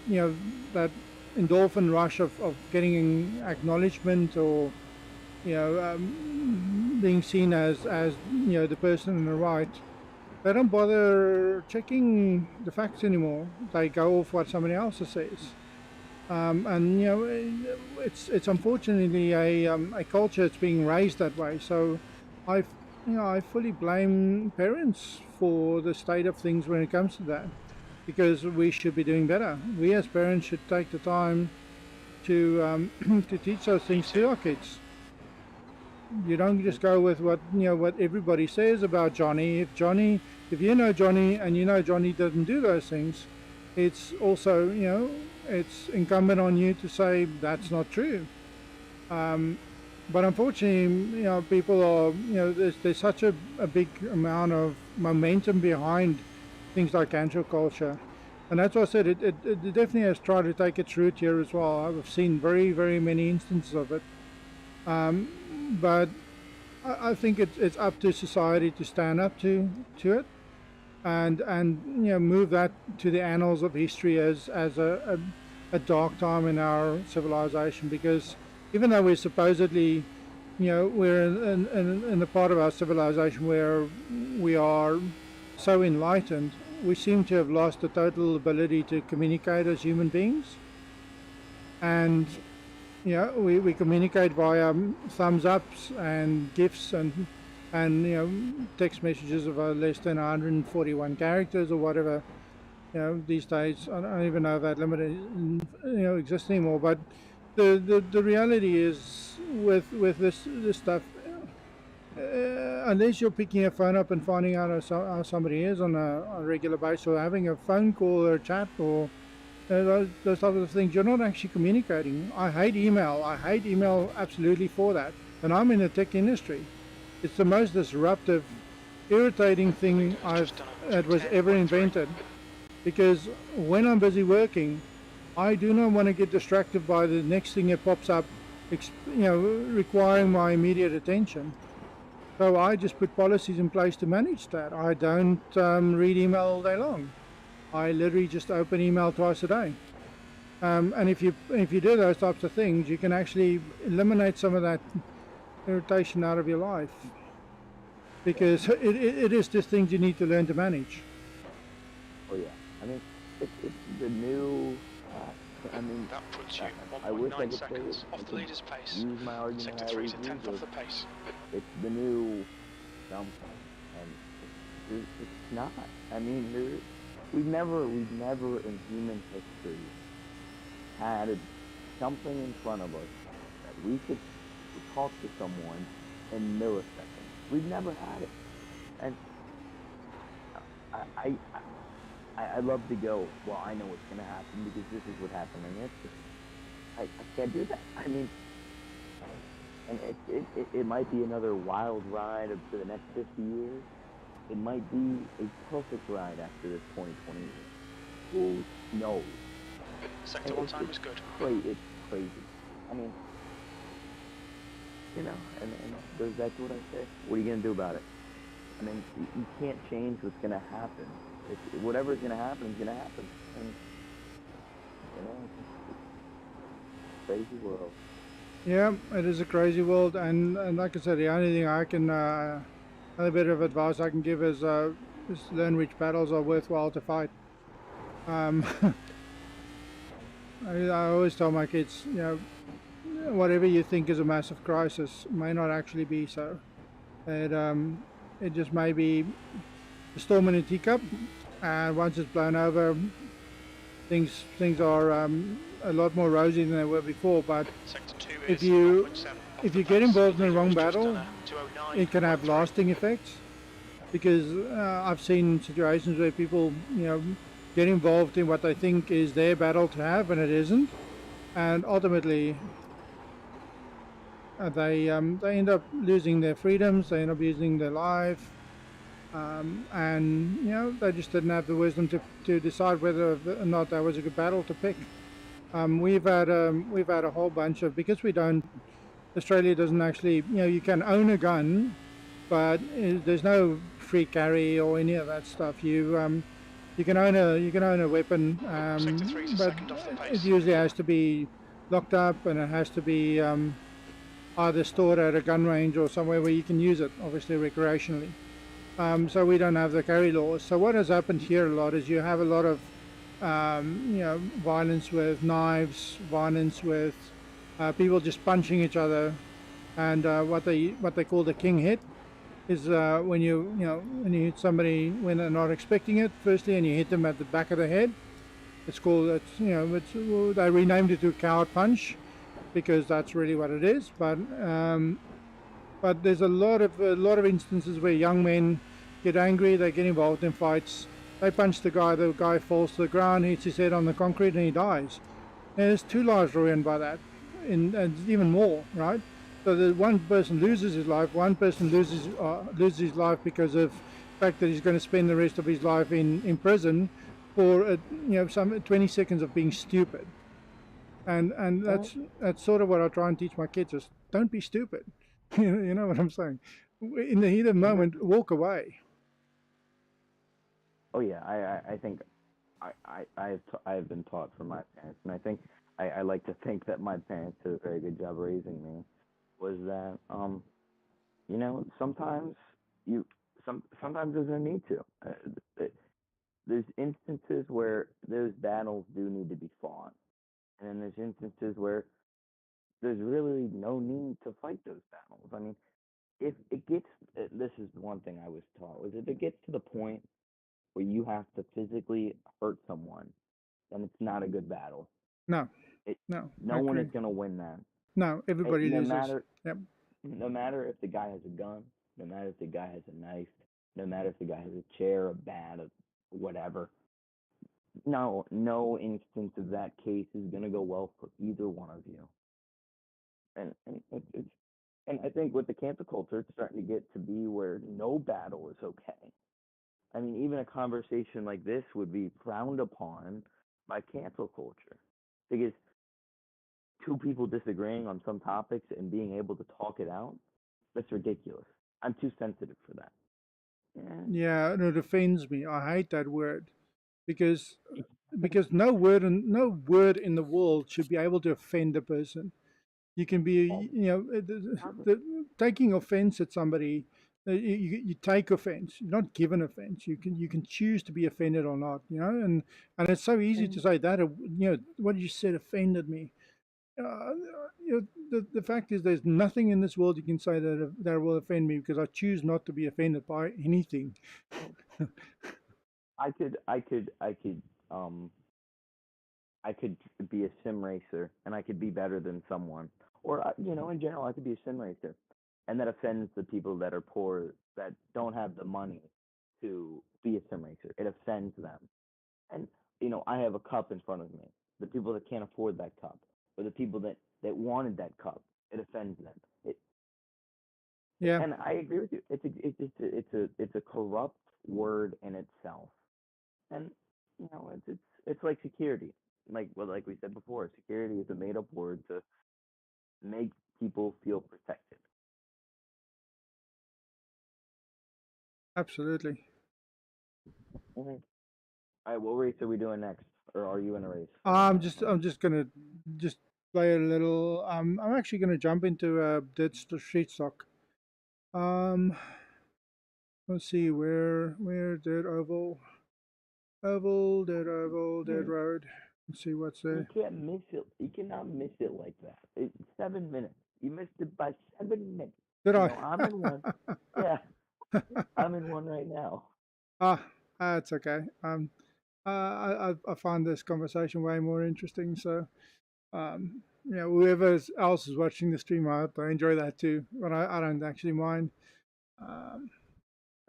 that endorphin rush of getting acknowledgement, or being seen as the person in the right. They don't bother checking the facts anymore. They go off what somebody else says. And it's unfortunately a culture that's being raised that way. So I fully blame parents for the state of things when it comes to that, because we should be doing better. We as parents should take the time to to teach those things to our kids. You don't just go with what everybody says about Johnny. If you know Johnny and you know Johnny doesn't do those things, it's also it's incumbent on you to say that's not true. But unfortunately, people are there's such a big amount of momentum behind things like cancel culture, and that's why I said it definitely has tried to take its root here as well. I've seen very, very many instances of it. But I think it's up to society to stand up to it, and move that to the annals of history as a dark time in our civilization. Because even though we're supposedly, we're in the part of our civilization where we are so enlightened, we seem to have lost the total ability to communicate as human beings. And we communicate via thumbs ups and GIFs and text messages of less than 141 characters or whatever. These days I don't even know if that limit exists anymore. But the reality is with this stuff, unless you're picking your phone up and finding out how somebody is on a regular basis, or having a phone call or a chat, or those types of things, you're not actually communicating. I hate email absolutely for that, and I'm in the tech industry. It's the most disruptive, irritating thing that was ever invented, because when I'm busy working, I do not want to get distracted by the next thing that pops up, requiring my immediate attention. So I just put policies in place to manage that. I don't read email all day long. I literally just open email twice a day, and if you do those types of things, you can actually eliminate some of that irritation out of your life, because it is just things you need to learn to manage. Oh yeah, I mean it's the new. That puts you I wish I 1.9 could play seconds it. off the leader's pace. Use my argument. Sector 3 is a tenth off the pace. It's the new something, and it's not. I mean, we've never in human history had something in front of us that we could talk to someone in milliseconds. We've never had it, and I love to go, well, I know what's going to happen because this is what happened in history. I can't do that. I mean, and it might be another wild ride up to the next 50 years. It might be a perfect ride after this 2020 years. Who knows? Sector 1 time was good. It's crazy. I mean, and goes back to what I say. What are you going to do about it? I mean, you can't change what's going to happen. Whatever's going to happen is going to happen. And, it's a crazy world. Yeah, it is a crazy world, and like I said, the only thing I can, another bit of advice I can give is learn which battles are worthwhile to fight. I always tell my kids, whatever you think is a massive crisis may not actually be so. It just may be a storm in a teacup, and once it's blown over, things are a lot more rosy than they were before. But if you get involved in the wrong battle, it can have lasting effects. Because I've seen situations where people get involved in what they think is their battle to have, and it isn't, and ultimately they end up losing their freedoms, they end up losing their life. and you know, they just didn't have the wisdom to decide whether or not that was a good battle to pick. We've had a whole bunch of, because we don't, Australia doesn't actually, you know, you can own a gun, but there's no free carry or any of that stuff. You can own a weapon, but it usually has to be locked up, and it has to be either stored at a gun range or somewhere where you can use it, obviously recreationally. So we don't have the carry laws. So what has happened here a lot is you have a lot of you know, violence with knives, violence with people just punching each other, and what they call the king hit is when you hit somebody when they're not expecting it, firstly, and you hit them at the back of the head. It's called, they renamed it to coward punch because that's really what it is. But there's a lot of instances where young men get angry, they get involved in fights, they punch the guy falls to the ground, hits his head on the concrete, and he dies. And there's 2 lives ruined by that, and even more, right? So the one person loses his life, one person loses his life because of the fact that he's going to spend the rest of his life in prison for some 20 seconds of being stupid. And that's sort of what I try and teach my kids is, don't be stupid. You know what I'm saying? In the heat of the moment, walk away. Oh yeah, I think I've been taught from my parents, and I think I like to think that my parents did a very good job raising me. Was that sometimes sometimes there's no need to. There's instances where those battles do need to be fought, and then there's instances where there's really no need to fight those battles. I mean, if it gets, this is one thing I was taught, was if it gets to the point where you have to physically hurt someone, then it's not a good battle. No, no one is going to win that. No, everybody loses. Yep. No matter if the guy has a gun, no matter if the guy has a knife, no matter if the guy has a chair, a bat, whatever. No instance of that case is going to go well for either one of you. And I think with the cancel culture, it's starting to get to be where no battle is okay. I mean, even a conversation like this would be frowned upon by cancel culture, because 2 people disagreeing on some topics and being able to talk it out, that's ridiculous. I'm too sensitive for that. Yeah, it offends me. I hate that word because no word in the world should be able to offend a person. You can be, taking offense at somebody. You take offense. You're not given offense. You can choose to be offended or not. And it's so easy to say that. What you said offended me. The fact is, there's nothing in this world you can say that will offend me, because I choose not to be offended by anything. I could be a sim racer, and I could be better than someone, or in general, I could be a sim racer, and that offends the people that are poor, that don't have the money to be a sim racer. It offends them, and I have a cup in front of me. The people that can't afford that cup, or the people that wanted that cup, it offends them. Yeah. And I agree with you. It's a corrupt word in itself, and it's like security. Like we said before, security is a made-up word to make people feel protected. Absolutely. Mm-hmm. All right, what race are we doing next, or are you in a race? I'm just gonna play a little. I'm actually gonna jump into dead street stock. Let's see where dead oval, dead oval, dead road. Let's see what's there. You can't miss it. You cannot miss it like that. It's 7 minutes. You missed it by 7 minutes. Did I? I'm in one. Yeah, I'm in one right now. That's okay. I find this conversation way more interesting. So, whoever else is watching the stream, I hope they enjoy that too. But I don't actually mind.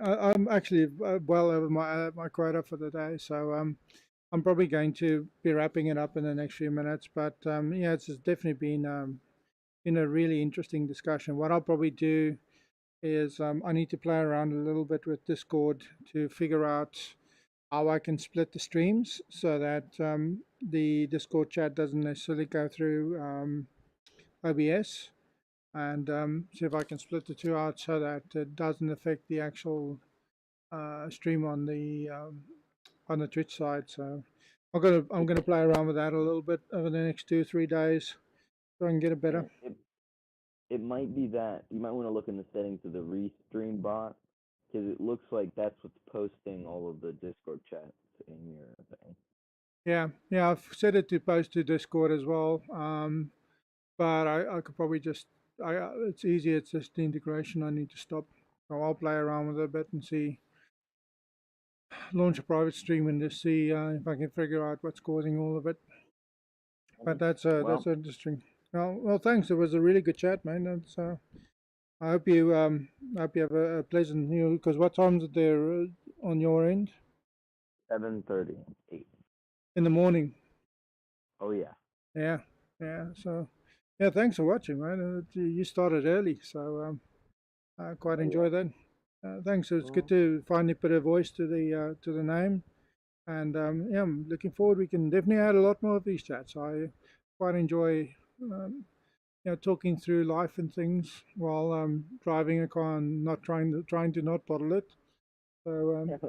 I'm actually well over my quota for the day, so I'm probably going to be wrapping it up in the next few minutes. But it's definitely been a really interesting discussion. What I'll probably do is I need to play around a little bit with Discord to figure out how I can split the streams so that the Discord chat doesn't necessarily go through OBS, and see if I can split the two out so that it doesn't affect the actual stream on the Twitch side. So I'm gonna play around with that a little bit over the next 2-3 days so I can get it better. It might be that you might want to look in the settings of the restream bot, because it looks like that's what's posting all of the Discord chats in your thing. Yeah, I've set it to post to Discord as well. But I could probably just it's easy. It's just the integration I need to stop. So I'll play around with it a bit and see. Launch a private stream and just see if I can figure out what's causing all of it. But that's interesting. Well, thanks. It was a really good chat, man. That's, I hope you have a pleasant meal. Because what time is it there on your end? 7:30, 8 in the morning. Oh yeah. Yeah. So, yeah. Thanks for watching, man. You started early, so I quite enjoy that. Thanks. It's good to finally put a voice to the name. And yeah, I'm looking forward. We can definitely add a lot more of these chats. I quite enjoy, talking through life and things while driving a car and not trying to not bottle it. So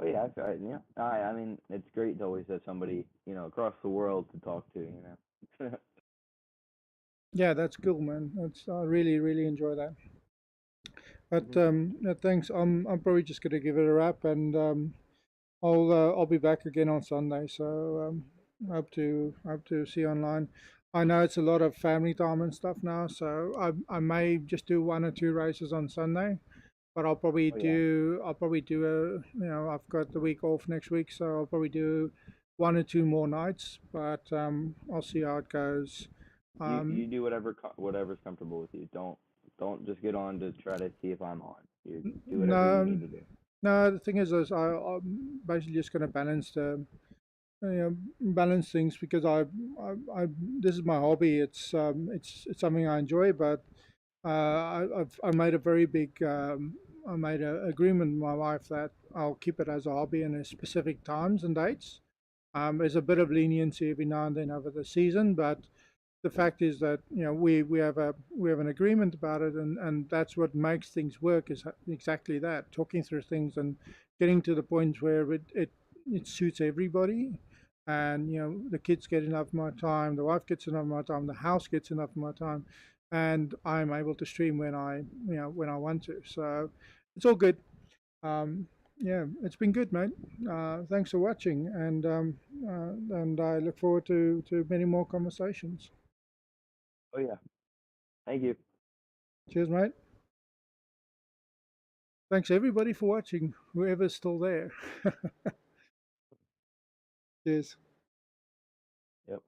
Oh yeah, I mean, it's great to always have somebody across the world to talk to. Yeah, that's cool, man. I really enjoy that. But thanks. I'm probably just gonna give it a wrap, and I'll be back again on Sunday. So hope to see you online. I know it's a lot of family time and stuff now, so I may just do 1 or 2 races on Sunday, but I'll probably do I've got the week off next week, so I'll probably do 1 or 2 more nights. But I'll see how it goes. You do whatever's comfortable with you. Don't just get on to try to see if I'm on. You do whatever you need to do. No, the thing is I'm basically just going to balance things because I this is my hobby. It's something I enjoy, but I made a very big I made an agreement with my wife that I'll keep it as a hobby and at specific times and dates. There's a bit of leniency every now and then over the season, but the fact is that we have an agreement about it, and that's what makes things work, is exactly that, talking through things and getting to the point where it suits everybody, and the kids get enough of my time, the wife gets enough of my time, the house gets enough of my time, and I'm able to stream when I want to. So it's all good. Yeah, it's been good, mate. Thanks for watching, and I look forward to many more conversations. Oh yeah. Thank you. Cheers, mate. Thanks everybody for watching, whoever's still there. Cheers. Yep.